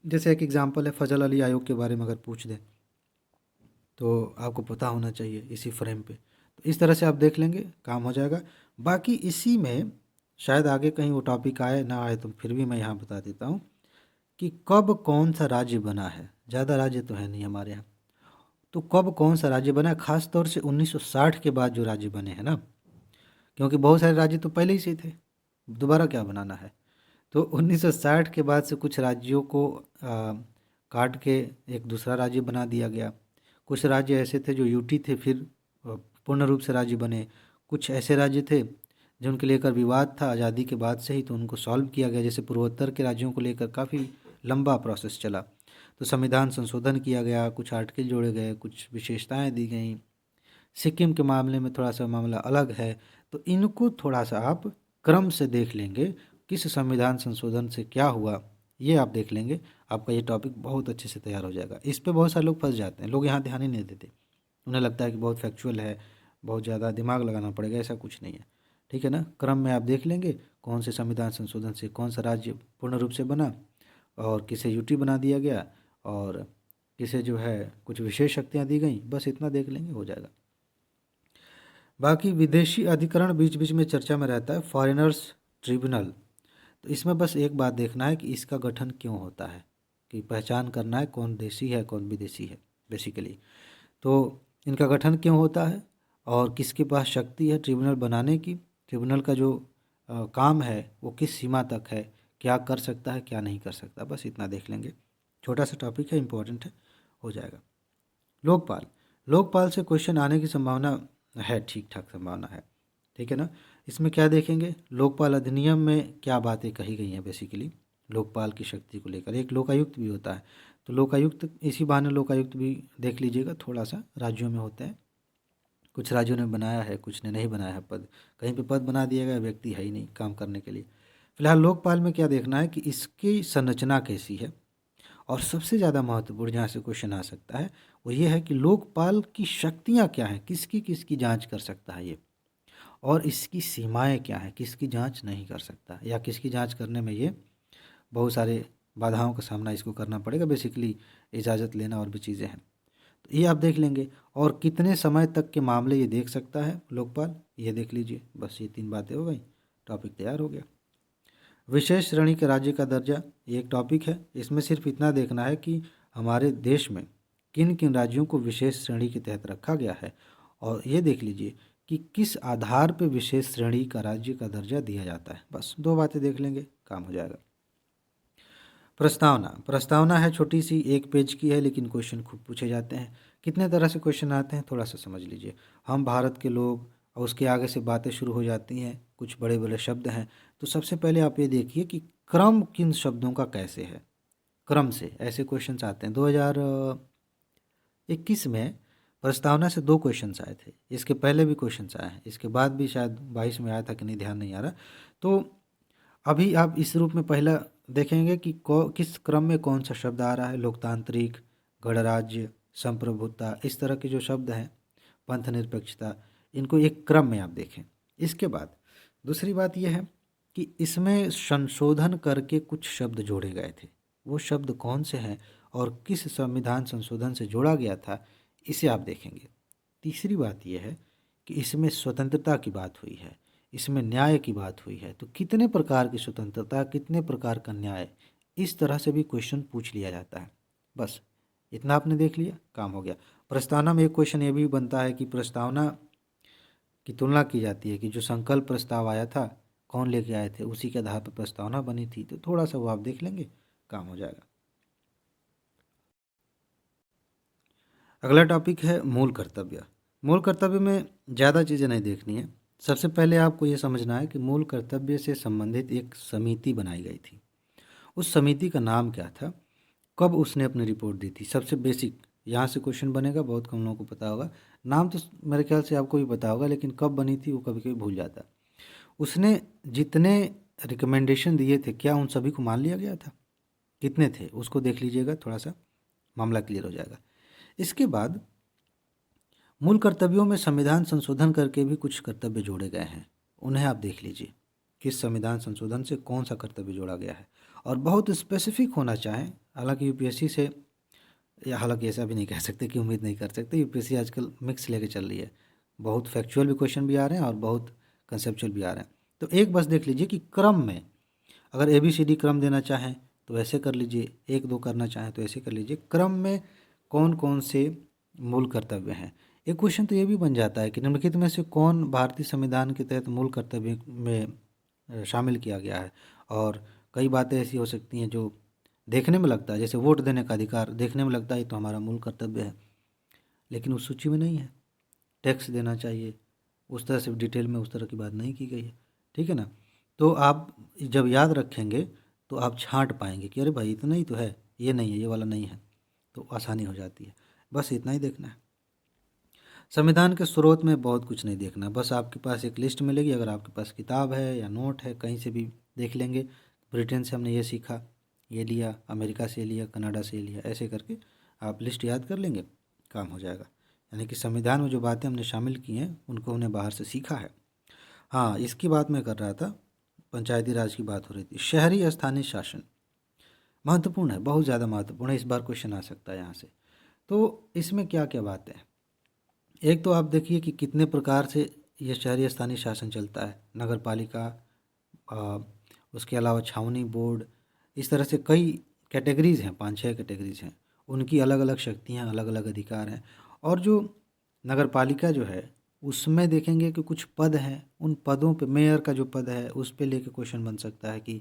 जैसे एक एग्जांपल है, फजल अली आयोग के बारे में अगर पूछ दे तो आपको पता होना चाहिए इसी फ्रेम पे। तो इस तरह से आप देख लेंगे, काम हो जाएगा। बाकी इसी में शायद आगे कहीं वो टॉपिक आए ना आए, तो फिर भी मैं यहाँ बता देता हूँ कि कब कौन सा राज्य बना है। ज़्यादा राज्य तो है नहीं हमारे यहाँ, तो कब कौन सा राज्य बना है, खास तौर से 1960 के बाद जो राज्य बने हैं ना, क्योंकि बहुत सारे राज्य तो पहले ही से थे, दोबारा क्या बनाना है। तो 1960 के बाद से कुछ राज्यों को काट के एक दूसरा राज्य बना दिया गया। कुछ राज्य ऐसे थे जो यूटी थे, फिर पूर्ण रूप से राज्य बने। कुछ ऐसे राज्य थे जिनके लेकर विवाद था आज़ादी के बाद से ही, तो उनको सॉल्व किया गया। जैसे पूर्वोत्तर के राज्यों को लेकर काफ़ी लंबा प्रोसेस चला, तो संविधान संशोधन किया गया, कुछ आर्टिकल जोड़े गए, कुछ विशेषताएं दी गई। सिक्किम के मामले में थोड़ा सा मामला अलग है, तो इनको थोड़ा सा आप क्रम से देख लेंगे, किस संविधान संशोधन से क्या हुआ ये आप देख लेंगे, आपका ये टॉपिक बहुत अच्छे से तैयार हो जाएगा। इस पे बहुत सारे लोग फंस जाते हैं, लोग यहाँ ध्यान ही नहीं देते, उन्हें लगता है कि बहुत फैक्चुअल है, बहुत ज़्यादा दिमाग लगाना पड़ेगा, ऐसा कुछ नहीं है, ठीक है ना। क्रम में आप देख लेंगे कौन से संविधान संशोधन से कौन सा राज्य पूर्ण रूप से बना, और किसे यूटी बना दिया गया, और किसे जो है कुछ विशेष शक्तियाँ दी गई, बस इतना देख लेंगे हो जाएगा। बाकी विदेशी अधिकरण बीच बीच में चर्चा में रहता है, फॉरेनर्स ट्रिब्यूनल। तो इसमें बस एक बात देखना है कि इसका गठन क्यों होता है, कि पहचान करना है कौन देशी है कौन विदेशी है बेसिकली। तो इनका गठन क्यों होता है और किसके पास शक्ति है ट्रिब्यूनल बनाने की, ट्रिब्यूनल का जो काम है वो किस सीमा तक है, क्या कर सकता है क्या नहीं कर सकता, बस इतना देख लेंगे। छोटा सा टॉपिक है, इम्पोर्टेंट है, हो जाएगा। लोकपाल, लोकपाल से क्वेश्चन आने की संभावना है, ठीक ठाक संभावना है, ठीक है ना। इसमें क्या देखेंगे, लोकपाल अधिनियम में क्या बातें कही गई हैं बेसिकली लोकपाल की शक्ति को लेकर। एक लोकायुक्त भी होता है, तो लोकायुक्त, इसी बहाने लोकायुक्त भी देख लीजिएगा, थोड़ा सा राज्यों में होते हैं, कुछ राज्यों ने बनाया है कुछ ने नहीं बनाया है पद, कहीं पे पद बना दिया गया, व्यक्ति है ही नहीं काम करने के लिए। फिलहाल लोकपाल में क्या देखना है कि इसकी संरचना कैसी है, और सबसे ज़्यादा महत्वपूर्ण जहाँ से क्वेश्चन आ सकता है वो ये है कि लोकपाल की शक्तियाँ क्या हैं, किसकी किसकी जांच कर सकता है ये, और इसकी सीमाएं क्या हैं, किसकी जांच नहीं कर सकता, या किसकी जांच करने में ये बहुत सारे बाधाओं का सामना इसको करना पड़ेगा, बेसिकली इजाज़त लेना और भी चीज़ें हैं। तो ये आप देख लेंगे, और कितने समय तक के मामले ये देख सकता है लोकपाल, ये देख लीजिए। बस ये 3 बातें हो गई, टॉपिक तैयार हो गया। विशेष श्रेणी के राज्य का दर्जा, ये एक टॉपिक है, इसमें सिर्फ इतना देखना है कि हमारे देश में किन किन राज्यों को विशेष श्रेणी के तहत रखा गया है, और ये देख लीजिए कि किस आधार पर विशेष श्रेणी का राज्य का दर्जा दिया जाता है। बस 2 बातें देख लेंगे, काम हो जाएगा। प्रस्तावना, प्रस्तावना है छोटी सी, 1 पेज की है, लेकिन क्वेश्चन खूब पूछे जाते हैं। कितने तरह से क्वेश्चन आते हैं थोड़ा सा समझ लीजिए। हम भारत के लोग, और उसके आगे से बातें शुरू हो जाती हैं, कुछ बड़े बड़े शब्द हैं। तो सबसे पहले आप ये देखिए कि क्रम किन शब्दों का कैसे है, क्रम से ऐसे क्वेश्चन आते हैं। 2021 में प्रस्तावना से 2 क्वेश्चन आए थे, इसके पहले भी क्वेश्चन आए हैं, इसके बाद भी शायद 22 में आया था कि नहीं, ध्यान नहीं आ रहा। तो अभी आप इस रूप में पहला देखेंगे कि किस क्रम में कौन सा शब्द आ रहा है, लोकतांत्रिक, गणराज्य, संप्रभुता, इस तरह के जो शब्द हैं, पंथ निरपेक्षता, इनको एक क्रम में आप देखें। इसके बाद दूसरी बात यह है कि इसमें संशोधन करके कुछ शब्द जोड़े गए थे। वो शब्द कौन से हैं और किस संविधान संशोधन से जोड़ा गया था, इसे आप देखेंगे। तीसरी बात यह है कि इसमें स्वतंत्रता की बात हुई है, इसमें न्याय की बात हुई है। तो कितने प्रकार की स्वतंत्रता, कितने प्रकार का न्याय, इस तरह से भी क्वेश्चन पूछ लिया जाता है। बस इतना आपने देख लिया, काम हो गया। प्रस्तावना में एक क्वेश्चन ये भी बनता है कि प्रस्तावना की तुलना की जाती है कि जो संकल्प प्रस्ताव आया था कौन लेके आए थे, उसी के आधार पर प्रस्तावना बनी थी। तो थोड़ा सा वो आप देख लेंगे, काम हो जाएगा। अगला टॉपिक है मूल कर्तव्य। मूल कर्तव्य में ज़्यादा चीज़ें नहीं देखनी है। सबसे पहले आपको ये समझना है कि मूल कर्तव्य से संबंधित एक समिति बनाई गई थी। उस समिति का नाम क्या था, कब उसने अपनी रिपोर्ट दी थी। सबसे बेसिक यहाँ से क्वेश्चन बनेगा, बहुत कम लोगों को पता होगा। नाम तो मेरे ख्याल से आपको भी पता होगा, लेकिन कब बनी थी वो कभी कभी भूल जाता है। उसने जितने रिकमेंडेशन दिए थे, क्या उन सभी को मान लिया गया था, कितने थे, उसको देख लीजिएगा, थोड़ा सा मामला क्लियर हो जाएगा। इसके बाद मूल कर्तव्यों में संविधान संशोधन करके भी कुछ कर्तव्य जोड़े गए हैं, उन्हें आप देख लीजिए किस संविधान संशोधन से कौन सा कर्तव्य जोड़ा गया है। और बहुत स्पेसिफिक होना चाहें, हालांकि यूपीएससी से, या हालांकि ऐसा भी नहीं कह सकते कि उम्मीद नहीं कर सकते, यूपीएससी आजकल मिक्स लेके चल रही है, बहुत फैक्चुअल भी क्वेश्चन भी आ रहे हैं और बहुत कंसेप्चुअल भी आ रहे हैं। तो एक बस देख लीजिए कि क्रम में अगर ABCD क्रम देना चाहें तो ऐसे कर लीजिए, 1 2 करना चाहें तो ऐसे कर लीजिए। क्रम में कौन कौन से मूल कर्तव्य हैं। एक क्वेश्चन तो ये भी बन जाता है कि निम्नलिखित में से कौन भारतीय संविधान के तहत मूल कर्तव्य में शामिल किया गया है। और कई बातें ऐसी हो सकती हैं जो देखने में लगता है, जैसे वोट देने का अधिकार, देखने में लगता है तो हमारा मूल कर्तव्य है, लेकिन उस सूची में नहीं है। टैक्स देना चाहिए, उस तरह से डिटेल में उस तरह की बात नहीं की गई है, ठीक है ना। तो आप जब याद रखेंगे तो आप छांट पाएंगे कि अरे भाई इतना ही तो है, ये नहीं है, ये वाला नहीं है, तो आसानी हो जाती है। बस इतना ही देखना है। संविधान के स्रोत में बहुत कुछ नहीं देखना, बस आपके पास एक लिस्ट मिलेगी, अगर आपके पास किताब है या नोट है, कहीं से भी देख लेंगे। ब्रिटेन से हमने ये सीखा, ये लिया, अमेरिका से लिया, कनाडा से लिया, ऐसे करके आप लिस्ट याद कर लेंगे, काम हो जाएगा। यानी कि संविधान में जो बातें हमने शामिल की हैं उनको हमने बाहर से सीखा है। हाँ, इसकी बात मैं कर रहा था, पंचायती राज की बात हो रही थी। शहरी स्थानीय शासन महत्वपूर्ण है, बहुत ज़्यादा महत्वपूर्ण है, इस बार क्वेश्चन आ सकता है यहाँ से। तो इसमें क्या क्या बातें हैं, एक तो आप देखिए कि कितने प्रकार से ये शहरी स्थानीय शासन चलता है। नगर पालिका, उसके अलावा छावनी बोर्ड, इस तरह से कई कैटेगरीज़ हैं, 5 6 कैटेगरीज़ हैं, उनकी अलग अलग शक्तियाँ, अलग अलग अधिकार हैं। और जो नगर पालिका जो है उसमें देखेंगे कि कुछ पद हैं, उन पदों पे मेयर का जो पद है उस पे लेके क्वेश्चन बन सकता है कि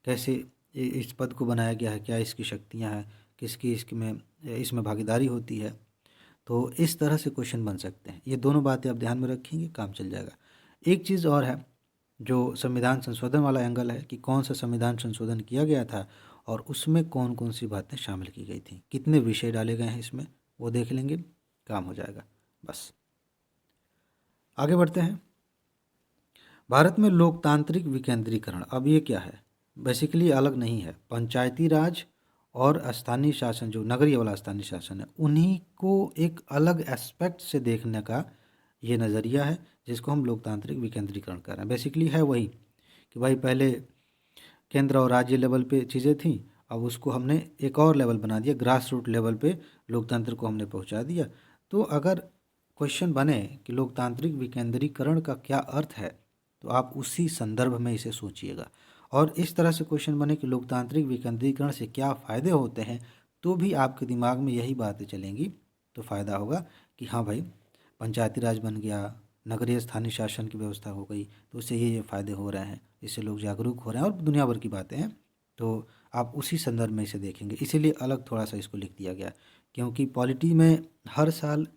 कैसे इस पद को बनाया गया है, क्या इसकी शक्तियाँ हैं, किसकी इसमें भागीदारी होती है। तो इस तरह से क्वेश्चन बन सकते हैं। ये दोनों बातें आप ध्यान में रखेंगे, काम चल जाएगा। एक चीज़ और है जो संविधान संशोधन वाला एंगल है कि कौन सा संविधान संशोधन किया गया था और उसमें कौन कौन सी बातें शामिल की गई थी, कितने विषय डाले गए हैं इसमें, वो देख लेंगे, काम हो जाएगा। बस आगे बढ़ते हैं। भारत में लोकतांत्रिक विकेंद्रीकरण, अब ये क्या है, बेसिकली अलग नहीं है। पंचायती राज और स्थानीय शासन, जो नगरीय वाला स्थानीय शासन है, उन्हीं को एक अलग एस्पेक्ट से देखने का ये नज़रिया है, जिसको हम लोकतांत्रिक विकेंद्रीकरण कर रहे हैं। बेसिकली है वही कि भाई पहले केंद्र और राज्य लेवल पे चीज़ें थी, अब उसको हमने एक और लेवल बना दिया, ग्रास रूट लेवल पे लोकतंत्र को हमने पहुंचा दिया। तो अगर क्वेश्चन बने कि लोकतांत्रिक विकेंद्रीकरण का क्या अर्थ है, तो आप उसी संदर्भ में इसे सोचिएगा। और इस तरह से क्वेश्चन बने कि लोकतांत्रिक विकेंद्रीकरण से क्या फ़ायदे होते हैं, तो भी आपके दिमाग में यही बातें चलेंगी, तो फ़ायदा होगा कि हाँ भाई पंचायती राज बन गया, नगरीय स्थानीय शासन की व्यवस्था हो गई, तो उससे ये फ़ायदे हो रहे हैं, इससे लोग जागरूक हो रहे हैं, और दुनिया भर की बातें हैं। तो आप उसी संदर्भ में इसे देखेंगे, इसीलिए अलग थोड़ा सा इसको लिख दिया गया, क्योंकि पॉलिटी में हर साल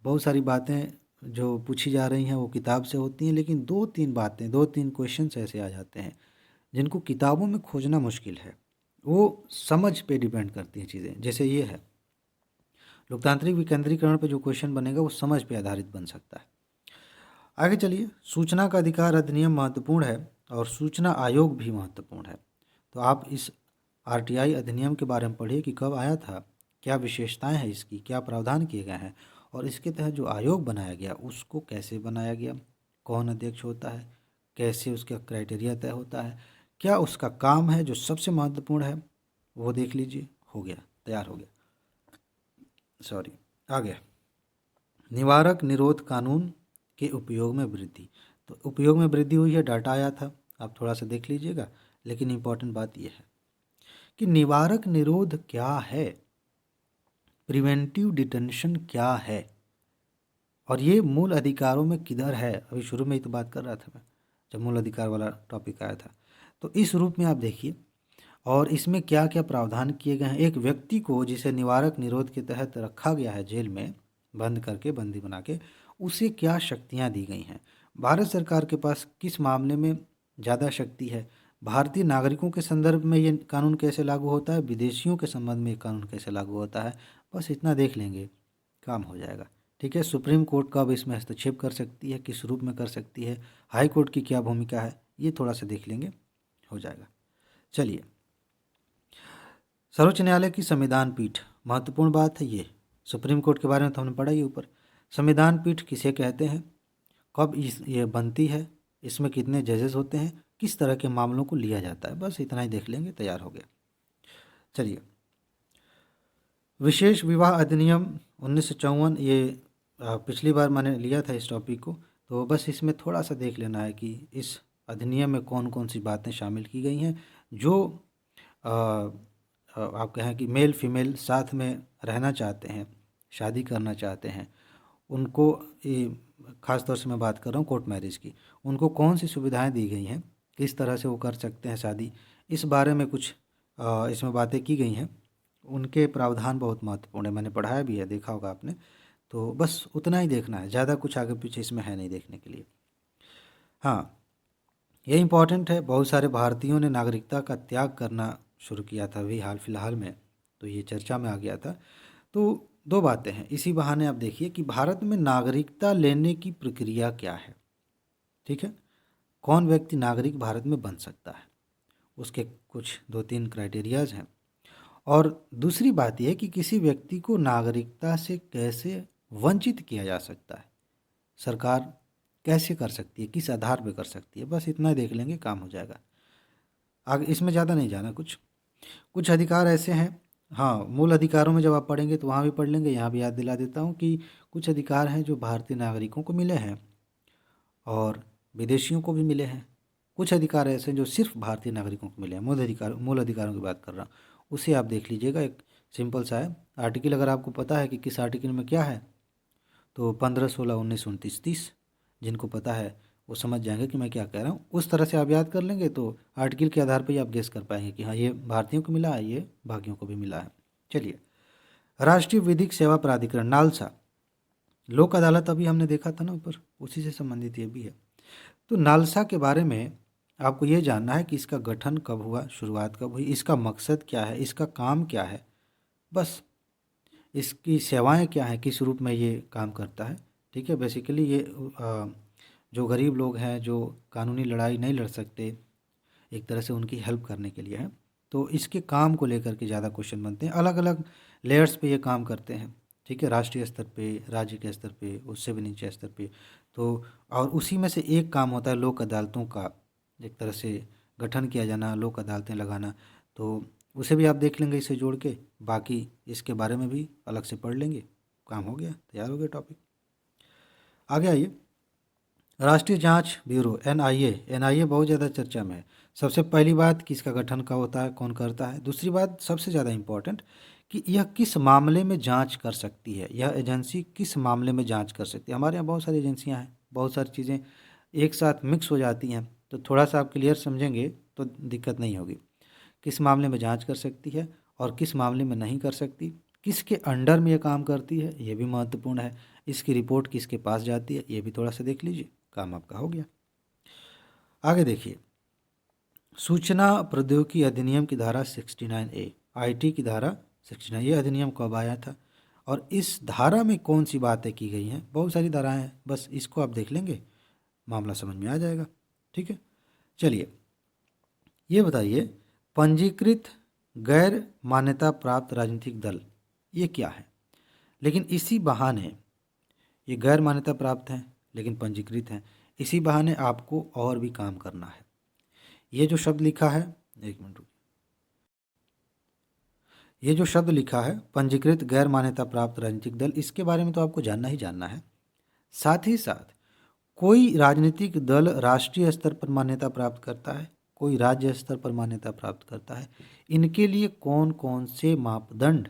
बहुत सारी बातें जो पूछी जा रही हैं वो किताब से होती हैं, लेकिन 2 3 बातें, 2 3 क्वेश्चंस ऐसे आ जाते हैं जिनको किताबों में खोजना मुश्किल है, वो समझ पे डिपेंड करती हैं चीज़ें। जैसे ये है, लोकतांत्रिक विकेंद्रीकरण पे जो क्वेश्चन बनेगा वो समझ पे आधारित बन सकता है। आगे चलिए, सूचना का अधिकार अधिनियम महत्वपूर्ण है और सूचना आयोग भी महत्वपूर्ण है। तो आप इस RTI अधिनियम के बारे में पढ़िए कि कब आया था, क्या विशेषताएं हैं इसकी, क्या प्रावधान किए गए हैं, और इसके तहत जो आयोग बनाया गया उसको कैसे बनाया गया, कौन अध्यक्ष होता है, कैसे उसका क्राइटेरिया तय होता है, क्या उसका काम है जो सबसे महत्वपूर्ण है, वो देख लीजिए। हो गया, तैयार हो गया। सॉरी, आगे निवारक निरोध कानून के उपयोग में वृद्धि। तो उपयोग में वृद्धि हुई है, डाटा आया था, आप थोड़ा सा देख लीजिएगा। लेकिन इम्पॉर्टेंट बात यह है कि निवारक निरोध क्या है, प्रिवेंटिव डिटेंशन क्या है, और ये मूल अधिकारों में किधर है। अभी शुरू में ही तो बात कर रहा था मैं, जब मूल अधिकार वाला टॉपिक आया था। तो इस रूप में आप देखिए, और इसमें क्या क्या प्रावधान किए गए हैं। एक व्यक्ति को जिसे निवारक निरोध के तहत रखा गया है जेल में बंद करके, बंदी बना के, उसे क्या शक्तियां दी गई हैं। भारत सरकार के पास किस मामले में ज़्यादा शक्ति है, भारतीय नागरिकों के संदर्भ में ये कानून कैसे लागू होता है, विदेशियों के संबंध में ये कानून कैसे लागू होता है। बस इतना देख लेंगे, काम हो जाएगा। ठीक है, सुप्रीम कोर्ट कब इसमें हस्तक्षेप कर सकती है, किस रूप में कर सकती है, हाई कोर्ट की क्या भूमिका है, ये थोड़ा सा देख लेंगे, हो जाएगा। चलिए, सर्वोच्च न्यायालय की संविधान पीठ, महत्वपूर्ण बात है ये। सुप्रीम कोर्ट के बारे में तो हमने पढ़ा ही ऊपर। संविधान पीठ किसे कहते हैं, कब ये बनती है, इसमें कितने जजेस होते हैं, किस तरह के मामलों को लिया जाता है, बस इतना ही देख लेंगे, तैयार हो गया। चलिए, विशेष विवाह अधिनियम 1954, ये पिछली बार मैंने लिया था इस टॉपिक को, तो बस इसमें थोड़ा सा देख लेना है कि इस अधिनियम में कौन कौन सी बातें शामिल की गई हैं जो आप कहें कि मेल फीमेल साथ में रहना चाहते हैं, शादी करना चाहते हैं, उनको, ये ख़ास तौर से मैं बात कर रहा हूँ कोर्ट मैरिज की, उनको कौन सी सुविधाएं दी गई हैं, किस तरह से वो कर सकते हैं शादी, इस बारे में कुछ इसमें बातें की गई हैं। उनके प्रावधान बहुत महत्वपूर्ण है, मैंने पढ़ाया भी है, देखा होगा आपने। तो बस उतना ही देखना है, ज़्यादा कुछ आगे पीछे इसमें है नहीं देखने के लिए। हाँ, ये इम्पॉर्टेंट है, बहुत सारे भारतीयों ने नागरिकता का त्याग करना शुरू किया था अभी हाल फिलहाल में, तो ये चर्चा में आ गया था। तो दो बातें हैं इसी बहाने, आप देखिए कि भारत में नागरिकता लेने की प्रक्रिया क्या है। ठीक है, कौन व्यक्ति नागरिक भारत में बन सकता है, उसके कुछ दो तीन क्राइटेरियाज हैं। और दूसरी बात यह है कि किसी व्यक्ति को नागरिकता से कैसे वंचित किया जा सकता है, सरकार कैसे कर सकती है, किस आधार पर कर सकती है, बस इतना देख लेंगे, काम हो जाएगा। आगे इसमें ज़्यादा नहीं जाना। कुछ कुछ अधिकार ऐसे हैं, हाँ, मूल अधिकारों में जब आप पढ़ेंगे तो वहाँ भी पढ़ लेंगे, यहाँ भी याद दिला देता हूँ कि कुछ अधिकार हैं जो भारतीय नागरिकों को मिले हैं और विदेशियों को भी मिले हैं। कुछ अधिकार ऐसे हैं जो सिर्फ भारतीय नागरिकों को मिले हैं, मूल अधिकारों की बात कर रहा हूँ, उसे आप देख लीजिएगा। एक सिंपल सा है आर्टिकल, अगर आपको पता है कि किस आर्टिकल में क्या है, तो 15, 16, 19, 29, 30, जिनको पता है वो समझ जाएंगे कि मैं क्या कह रहा हूँ। उस तरह से आप याद कर लेंगे तो आर्टिकल के आधार पर ही आप गेस कर पाएंगे कि हाँ, ये भारतीयों को मिला है, ये बाकियों को भी मिला है। चलिए, राष्ट्रीय विधिक सेवा प्राधिकरण, नालसा, लोक अदालत अभी हमने देखा था ना ऊपर, उसी से संबंधित ये भी है। तो नालसा के बारे में आपको ये जानना है कि इसका गठन कब हुआ, शुरुआत कब हुई, इसका मकसद क्या है, इसका काम क्या है, बस इसकी सेवाएं क्या हैं, किस रूप में ये काम करता है। ठीक है, बेसिकली ये जो गरीब लोग हैं जो कानूनी लड़ाई नहीं लड़ सकते, एक तरह से उनकी हेल्प करने के लिए है। तो इसके काम को लेकर के ज़्यादा क्वेश्चन बनते हैं, अलग अलग लेयर्स पे ये काम करते हैं। ठीक है, राष्ट्रीय स्तर पे, राज्य के स्तर पे, उससे भी नीचे स्तर पे। तो और उसी में से एक काम होता है लोक अदालतों का, एक तरह से गठन किया जाना, लोक अदालतें लगाना। तो उसे भी आप देख लेंगे इसे जोड़ के, बाकी इसके बारे में भी अलग से पढ़ लेंगे, काम हो गया, तैयार हो गया टॉपिक। आगे आइए, राष्ट्रीय जांच ब्यूरो, एनआईए, एनआईए बहुत ज़्यादा चर्चा में है। सबसे पहली बात कि इसका गठन कब होता है, कौन करता है। दूसरी बात सबसे ज़्यादा इम्पोर्टेंट कि यह किस मामले में जांच कर सकती है, यह एजेंसी किस मामले में जांच कर सकती है। हमारे यहाँ बहुत सारी एजेंसियाँ हैं, बहुत सारी चीज़ें एक साथ मिक्स हो जाती हैं, तो थोड़ा सा आप क्लियर समझेंगे तो दिक्कत नहीं होगी। किस मामले में जांच कर सकती है और किस मामले में नहीं कर सकती, किसके अंडर में ये काम करती है, ये भी महत्वपूर्ण है। इसकी रिपोर्ट किसके पास जाती है, ये भी थोड़ा सा देख लीजिए, काम आपका हो गया। आगे देखिए, सूचना प्रौद्योगिकी अधिनियम की धारा 69A, आईटी की धारा 69, ये अधिनियम कब आया था और इस धारा में कौन सी बातें की गई हैं। बहुत सारी धाराएं हैं, बस इसको आप देख लेंगे, मामला समझ में आ जाएगा। ठीक है, चलिए, ये बताइए, पंजीकृत गैर मान्यता प्राप्त राजनीतिक दल, ये क्या है। लेकिन इसी बहाने ये गैर मान्यता प्राप्त हैं लेकिन पंजीकृत हैं, इसी बहाने आपको और भी काम करना है। ये जो शब्द लिखा है, एक मिनट रुकिए, ये जो शब्द लिखा है पंजीकृत गैर मान्यता प्राप्त राजनीतिक दल, इसके बारे में तो आपको जानना ही जानना है। साथ ही साथ कोई राजनीतिक दल राष्ट्रीय स्तर पर मान्यता प्राप्त करता है, कोई राज्य स्तर पर मान्यता प्राप्त करता है, इनके लिए कौन कौन से मापदंड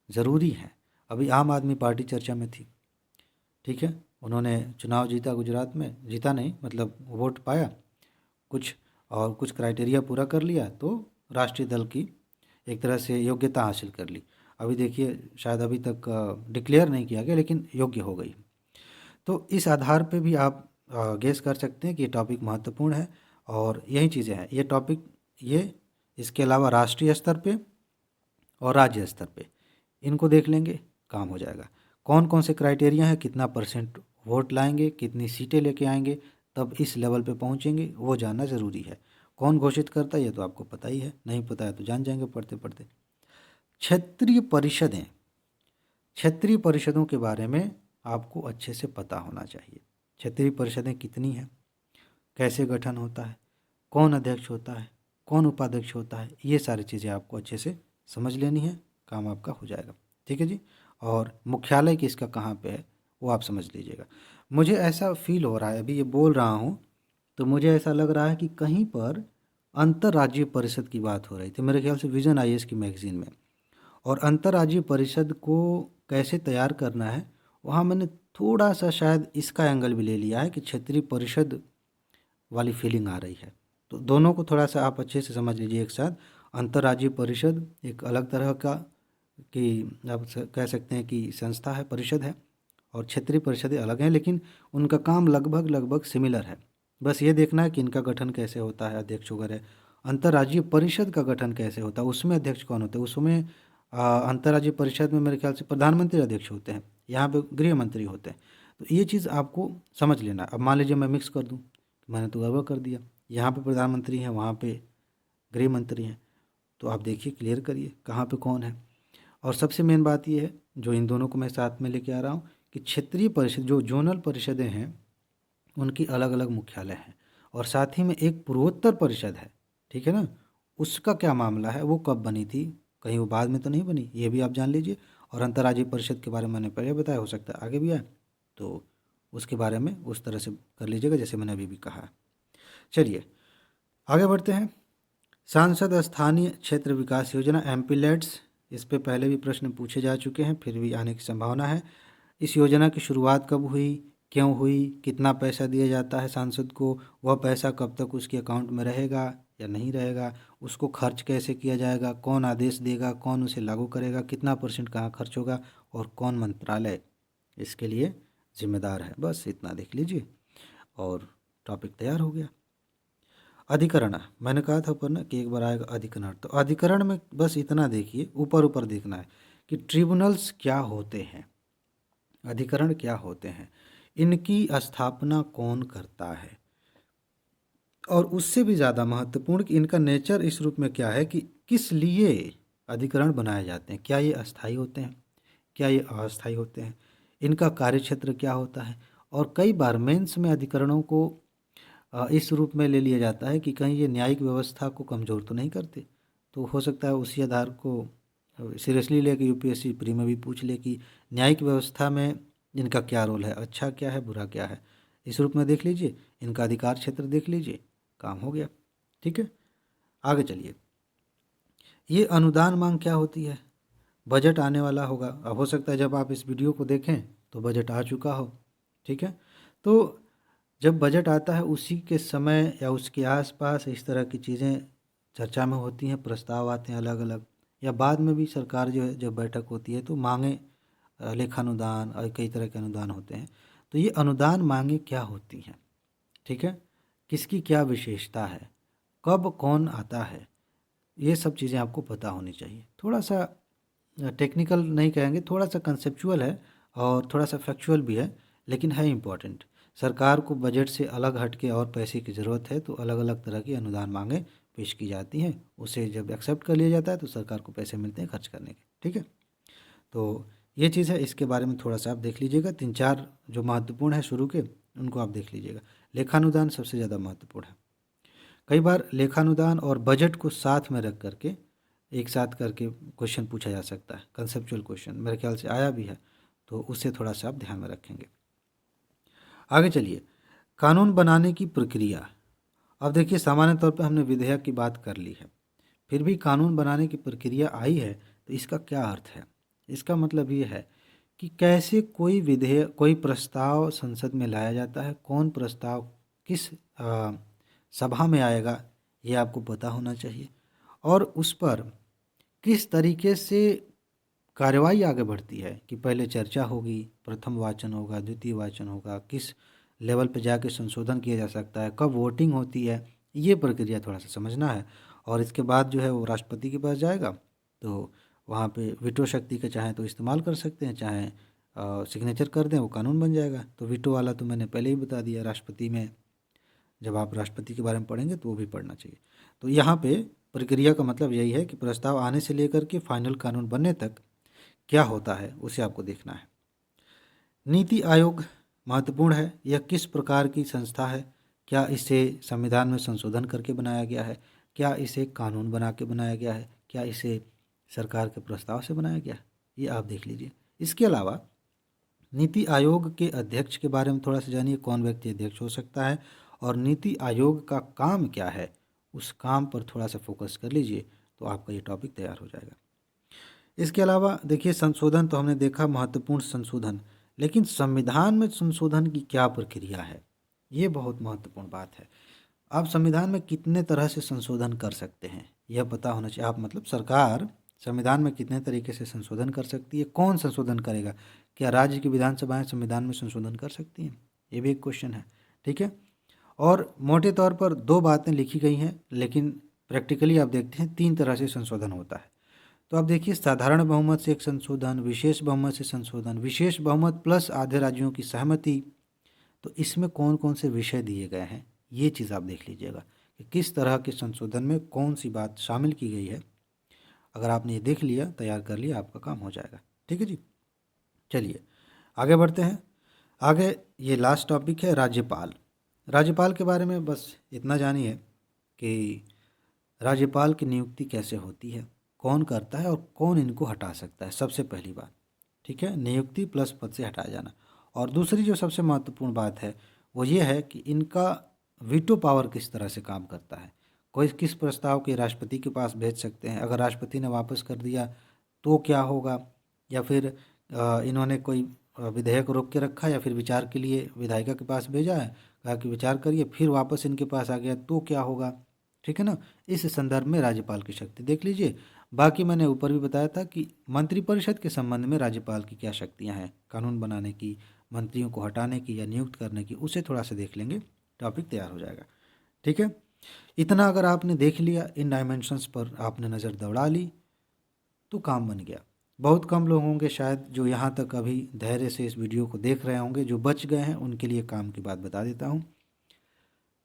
ज़रूरी हैं। अभी आम आदमी पार्टी चर्चा में थी, ठीक है, उन्होंने चुनाव जीता, गुजरात में जीता नहीं मतलब वोट पाया कुछ और कुछ क्राइटेरिया पूरा कर लिया तो राष्ट्रीय दल की एक तरह से योग्यता हासिल कर ली। अभी देखिए शायद अभी तक डिक्लेयर नहीं किया गया लेकिन योग्य हो गई। तो इस आधार पे भी आप गेस कर सकते हैं कि ये टॉपिक महत्वपूर्ण है और यही चीज़ें हैं ये टॉपिक, ये इसके अलावा राष्ट्रीय स्तर पे और राज्य स्तर पे इनको देख लेंगे, काम हो जाएगा। कौन कौन से क्राइटेरिया हैं, कितना परसेंट वोट लाएंगे, कितनी सीटें लेके आएंगे, तब इस लेवल पे पहुंचेंगे, वो जानना ज़रूरी है। कौन घोषित करता है ये तो आपको पता ही है, नहीं पता है तो जान जाएंगे पढ़ते पढ़ते। क्षेत्रीय परिषदें, क्षेत्रीय परिषदों के बारे में आपको अच्छे से पता होना चाहिए। क्षेत्रीय परिषदें कितनी हैं, कैसे गठन होता है, कौन अध्यक्ष होता है, कौन उपाध्यक्ष होता है, ये सारी चीज़ें आपको अच्छे से समझ लेनी है, काम आपका हो जाएगा। ठीक है जी। और मुख्यालय किसका कहाँ पे है वो आप समझ लीजिएगा। मुझे ऐसा फील हो रहा है, अभी ये बोल रहा हूँ तो मुझे ऐसा लग रहा है कि कहीं पर अंतर्राज्यीय परिषद की बात हो रही थी, मेरे ख्याल से विजन आईएएस की मैगजीन में। और अंतर्राज्यीय परिषद को कैसे तैयार करना है वहाँ मैंने थोड़ा सा शायद इसका एंगल भी ले लिया है कि क्षेत्रीय परिषद वाली फीलिंग आ रही है। तो दोनों को थोड़ा सा आप अच्छे से समझ लीजिए एक साथ। अंतर्राज्यीय परिषद एक अलग तरह का कि आप कह सकते हैं कि संस्था है, परिषद है, और क्षेत्रीय परिषदें अलग हैं लेकिन उनका काम लगभग लगभग सिमिलर है। बस ये देखना है कि इनका गठन कैसे होता है, अध्यक्ष वगैरह। अंतर्राज्यीय परिषद का गठन कैसे होता है, उसमें अध्यक्ष कौन होते हैं, उसमें अंतर्राज्यीय परिषद में मेरे ख्याल से प्रधानमंत्री अध्यक्ष होते हैं, यहाँ पे गृह मंत्री होते हैं। तो ये चीज़ आपको समझ लेना। अब मान लीजिए मैं मिक्स कर दूँ, मैंने तो गड़बड़ कर दिया, यहाँ पे प्रधानमंत्री हैं, वहाँ पे गृह मंत्री हैं, तो आप देखिए क्लियर करिए कहाँ पे कौन है। और सबसे मेन बात ये है जो इन दोनों को मैं साथ में लेके आ रहा हूँ कि क्षेत्रीय परिषद जो जोनल परिषदें हैं उनकी अलग अलग मुख्यालय हैं, और साथ ही में एक पूर्वोत्तर परिषद है, ठीक है ना, उसका क्या मामला है, वो कब बनी थी, कहीं वो बाद में तो नहीं बनी, ये भी आप जान लीजिए। और अंतर्राज्यीय परिषद के बारे में मैंने पहले बताया, हो सकता है आगे भी आए, तो उसके बारे में उस तरह से कर लीजिएगा जैसे मैंने अभी भी कहा है। चलिए आगे बढ़ते हैं। सांसद स्थानीय क्षेत्र विकास योजना एमपीलेट्स, इस पे पहले भी प्रश्न पूछे जा चुके हैं, फिर भी आने की संभावना है। इस योजना की शुरुआत कब हुई, क्यों हुई, कितना पैसा दिया जाता है सांसद को, वह पैसा कब तक उसके अकाउंट में रहेगा या नहीं रहेगा, उसको खर्च कैसे किया जाएगा, कौन आदेश देगा, कौन उसे लागू करेगा, कितना परसेंट कहाँ खर्च होगा और कौन मंत्रालय इसके लिए जिम्मेदार है। बस इतना देख लीजिए और टॉपिक तैयार हो गया। अधिकरण, मैंने कहा था ऊपर ना कि एक बार आएगा अधिकरण, तो अधिकरण में बस इतना देखिए, ऊपर ऊपर देखना है कि ट्रिब्यूनल्स क्या होते हैं, अधिकरण क्या होते हैं, इनकी स्थापना कौन करता है, और उससे भी ज़्यादा महत्वपूर्ण कि इनका नेचर इस रूप में क्या है कि किस लिए अधिकरण बनाए जाते हैं, क्या ये अस्थायी होते हैं, क्या ये अस्थायी होते हैं, इनका कार्यक्षेत्र क्या होता है। और कई बार मेंस में अधिकरणों को इस रूप में ले लिया जाता है कि कहीं ये न्यायिक व्यवस्था को कमज़ोर तो नहीं करते, तो हो सकता है उसी आधार को सीरियसली लेके यूपीएससी प्री में भी पूछ ले कि न्यायिक व्यवस्था में इनका क्या रोल है, अच्छा क्या है, बुरा क्या है। इस रूप में देख लीजिए, इनका अधिकार क्षेत्र देख लीजिए, काम हो गया। ठीक है, आगे चलिए। ये अनुदान मांग क्या होती है, बजट आने वाला होगा, अब हो सकता है जब आप इस वीडियो को देखें तो बजट आ चुका हो। ठीक है, तो जब बजट आता है उसी के समय या उसके आसपास इस तरह की चीज़ें चर्चा में होती हैं, प्रस्ताव आते हैं अलग अलग, या बाद में भी सरकार जो है जब बैठक होती है तो मांगे लेखानुदान और कई तरह के अनुदान होते हैं। तो ये अनुदान मांगे क्या होती हैं, ठीक है, किसकी क्या विशेषता है, कब कौन आता है, ये सब चीज़ें आपको पता होनी चाहिए। थोड़ा सा टेक्निकल नहीं कहेंगे, थोड़ा सा कंसेप्चुअल है और थोड़ा सा फैक्चुअल भी है, लेकिन है इम्पॉर्टेंट। सरकार को बजट से अलग हटके और पैसे की ज़रूरत है तो अलग अलग तरह की अनुदान मांगें पेश की जाती हैं, उसे जब एक्सेप्ट कर लिया जाता है तो सरकार को पैसे मिलते हैं खर्च करने के। ठीक है, तो ये चीज़ है, इसके बारे में थोड़ा सा आप देख लीजिएगा। 3-4 जो महत्वपूर्ण है शुरू के, उनको आप देख लीजिएगा। लेखानुदान सबसे ज़्यादा महत्वपूर्ण है। कई बार लेखानुदान और बजट को साथ में रख करके, एक साथ करके क्वेश्चन पूछा जा सकता है, कंसेप्चुअल क्वेश्चन मेरे ख्याल से आया भी है, तो उससे थोड़ा सा आप ध्यान में रखेंगे। आगे चलिए, कानून बनाने की प्रक्रिया। अब देखिए, सामान्य तौर पे हमने विधेयक की बात कर ली है, फिर भी कानून बनाने की प्रक्रिया आई है, तो इसका क्या अर्थ है? इसका मतलब ये है कि कैसे कोई विधेयक, कोई प्रस्ताव संसद में लाया जाता है, कौन प्रस्ताव किस सभा में आएगा, ये आपको पता होना चाहिए, और उस पर किस तरीके से कार्रवाई आगे बढ़ती है कि पहले चर्चा होगी, प्रथम वाचन होगा, द्वितीय वाचन होगा, किस लेवल पे जाके संशोधन किया जा सकता है, कब वोटिंग होती है, ये प्रक्रिया थोड़ा सा समझना है। और इसके बाद जो है वो राष्ट्रपति के पास जाएगा, तो वहाँ पे वीटो शक्ति का चाहे तो इस्तेमाल कर सकते हैं, चाहे सिग्नेचर कर दें, वो कानून बन जाएगा। तो वीटो वाला तो मैंने पहले ही बता दिया, राष्ट्रपति में जब आप राष्ट्रपति के बारे में पढ़ेंगे तो वो भी पढ़ना चाहिए। तो यहाँ पे प्रक्रिया का मतलब यही है कि प्रस्ताव आने से लेकर के फाइनल कानून बनने तक क्या होता है, उसे आपको देखना है। नीति आयोग महत्वपूर्ण है। यह किस प्रकार की संस्था है? क्या इसे संविधान में संशोधन करके बनाया गया है? क्या इसे कानून बना के बनाया गया है? क्या इसे सरकार के प्रस्ताव से बनाया गया है? ये आप देख लीजिए। इसके अलावा नीति आयोग के अध्यक्ष के बारे में थोड़ा सा जानिए, कौन व्यक्ति अध्यक्ष हो सकता है और नीति आयोग का काम क्या है, उस काम पर थोड़ा सा फोकस कर लीजिए, तो आपका ये टॉपिक तैयार हो जाएगा। इसके अलावा देखिए, संशोधन तो हमने देखा, महत्वपूर्ण संशोधन, लेकिन संविधान में संशोधन की क्या प्रक्रिया है, ये बहुत महत्वपूर्ण बात है। आप संविधान में कितने तरह से संशोधन कर सकते हैं, यह पता होना चाहिए। आप मतलब सरकार संविधान में कितने तरीके से संशोधन कर सकती है, कौन संशोधन करेगा, क्या राज्य की विधानसभाएं संविधान में संशोधन कर सकती हैं, ये भी एक क्वेश्चन है, ठीक है। और मोटे तौर पर 2 बातें लिखी गई हैं, लेकिन प्रैक्टिकली आप देखते हैं 3 तरह से संशोधन होता है। तो आप देखिए, साधारण बहुमत से एक संशोधन, विशेष बहुमत से संशोधन, विशेष बहुमत प्लस आधे राज्यों की सहमति। तो इसमें कौन कौन से विषय दिए गए हैं, ये चीज़ आप देख लीजिएगा कि किस तरह के संशोधन में कौन सी बात शामिल की गई है। अगर आपने ये देख लिया, तैयार कर लिया, आपका काम हो जाएगा, ठीक है जी। चलिए आगे बढ़ते हैं। आगे ये लास्ट टॉपिक है, राज्यपाल। राज्यपाल के बारे में बस इतना जानिए कि राज्यपाल की नियुक्ति कैसे होती है, कौन करता है और कौन इनको हटा सकता है, सबसे पहली बात, ठीक है। नियुक्ति प्लस पद से हटाया जाना। और दूसरी जो सबसे महत्वपूर्ण बात है वो ये है कि इनका वीटो पावर किस तरह से काम करता है, कोई किस प्रस्ताव के राष्ट्रपति के पास भेज सकते हैं, अगर राष्ट्रपति ने वापस कर दिया तो क्या होगा, या फिर इन्होंने कोई विधेयक रोक के रखा या फिर विचार के लिए विधायिका के पास भेजा है, कहा कि विचार करिए, फिर वापस इनके पास आ गया तो क्या होगा, ठीक है ना। इस संदर्भ में राज्यपाल की शक्ति देख लीजिए। बाकी मैंने ऊपर भी बताया था कि मंत्रिपरिषद के संबंध में राज्यपाल की क्या शक्तियां हैं, कानून बनाने की, मंत्रियों को हटाने की या नियुक्त करने की, उसे थोड़ा सा देख लेंगे, टॉपिक तैयार हो जाएगा, ठीक है। इतना अगर आपने देख लिया, इन डायमेंशंस पर आपने नज़र दौड़ा ली, तो काम बन गया। बहुत कम लोग होंगे शायद जो यहाँ तक अभी धैर्य से इस वीडियो को देख रहे होंगे, जो बच गए हैं उनके लिए काम की बात बता देता हूँ,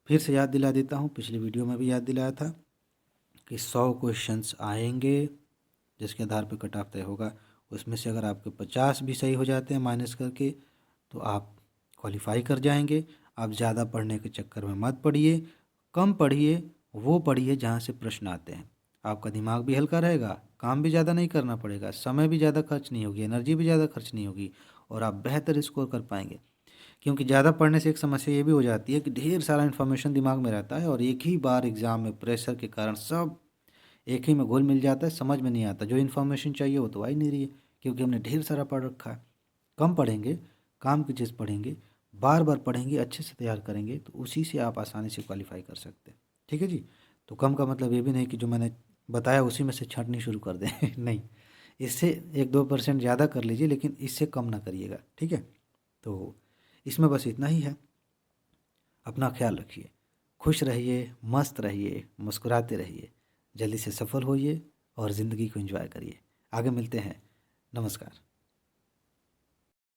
फिर से याद दिला देता हूँ। पिछली वीडियो में भी याद दिलाया था कि 100 क्वेश्चंस आएंगे जिसके आधार पर कट ऑफ तय होगा। उसमें से अगर आपके 50 भी सही हो जाते हैं माइनस करके, तो आप क्वालिफाई कर जाएंगे। आप ज़्यादा पढ़ने के चक्कर में मत पढ़िए, कम पढ़िए, वो पढ़िए जहाँ से प्रश्न आते हैं। आपका दिमाग भी हल्का रहेगा, काम भी ज़्यादा नहीं करना पड़ेगा, समय भी ज़्यादा खर्च नहीं होगी, एनर्जी भी ज़्यादा खर्च नहीं होगी, और आप बेहतर स्कोर कर पाएंगे। क्योंकि ज़्यादा पढ़ने से एक समस्या ये भी हो जाती है कि ढेर सारा इन्फॉर्मेशन दिमाग में रहता है और एक ही बार एग्ज़ाम में प्रेशर के कारण सब एक ही में घुल मिल जाता है, समझ में नहीं आता, जो इन्फॉर्मेशन चाहिए वो तो आ ही नहीं रही है, क्योंकि हमने ढेर सारा पढ़ रखा है। कम पढ़ेंगे, काम की चीज़ पढ़ेंगे, बार बार पढ़ेंगे, अच्छे से तैयार करेंगे, तो उसी से आप आसानी से क्वालिफाई कर सकते हैं, ठीक है जी। तो कम का मतलब ये भी नहीं कि जो मैंने बताया उसी में से छाँटनी शुरू कर दें नहीं, इससे 1-2% ज़्यादा कर लीजिए, लेकिन इससे कम ना करिएगा, ठीक है। तो इसमें बस इतना ही है। अपना ख्याल रखिए, खुश रहिए, मस्त रहिए, मुस्कुराते रहिए, जल्दी से सफल होइए और ज़िंदगी को एंजॉय करिए। आगे मिलते हैं। नमस्कार।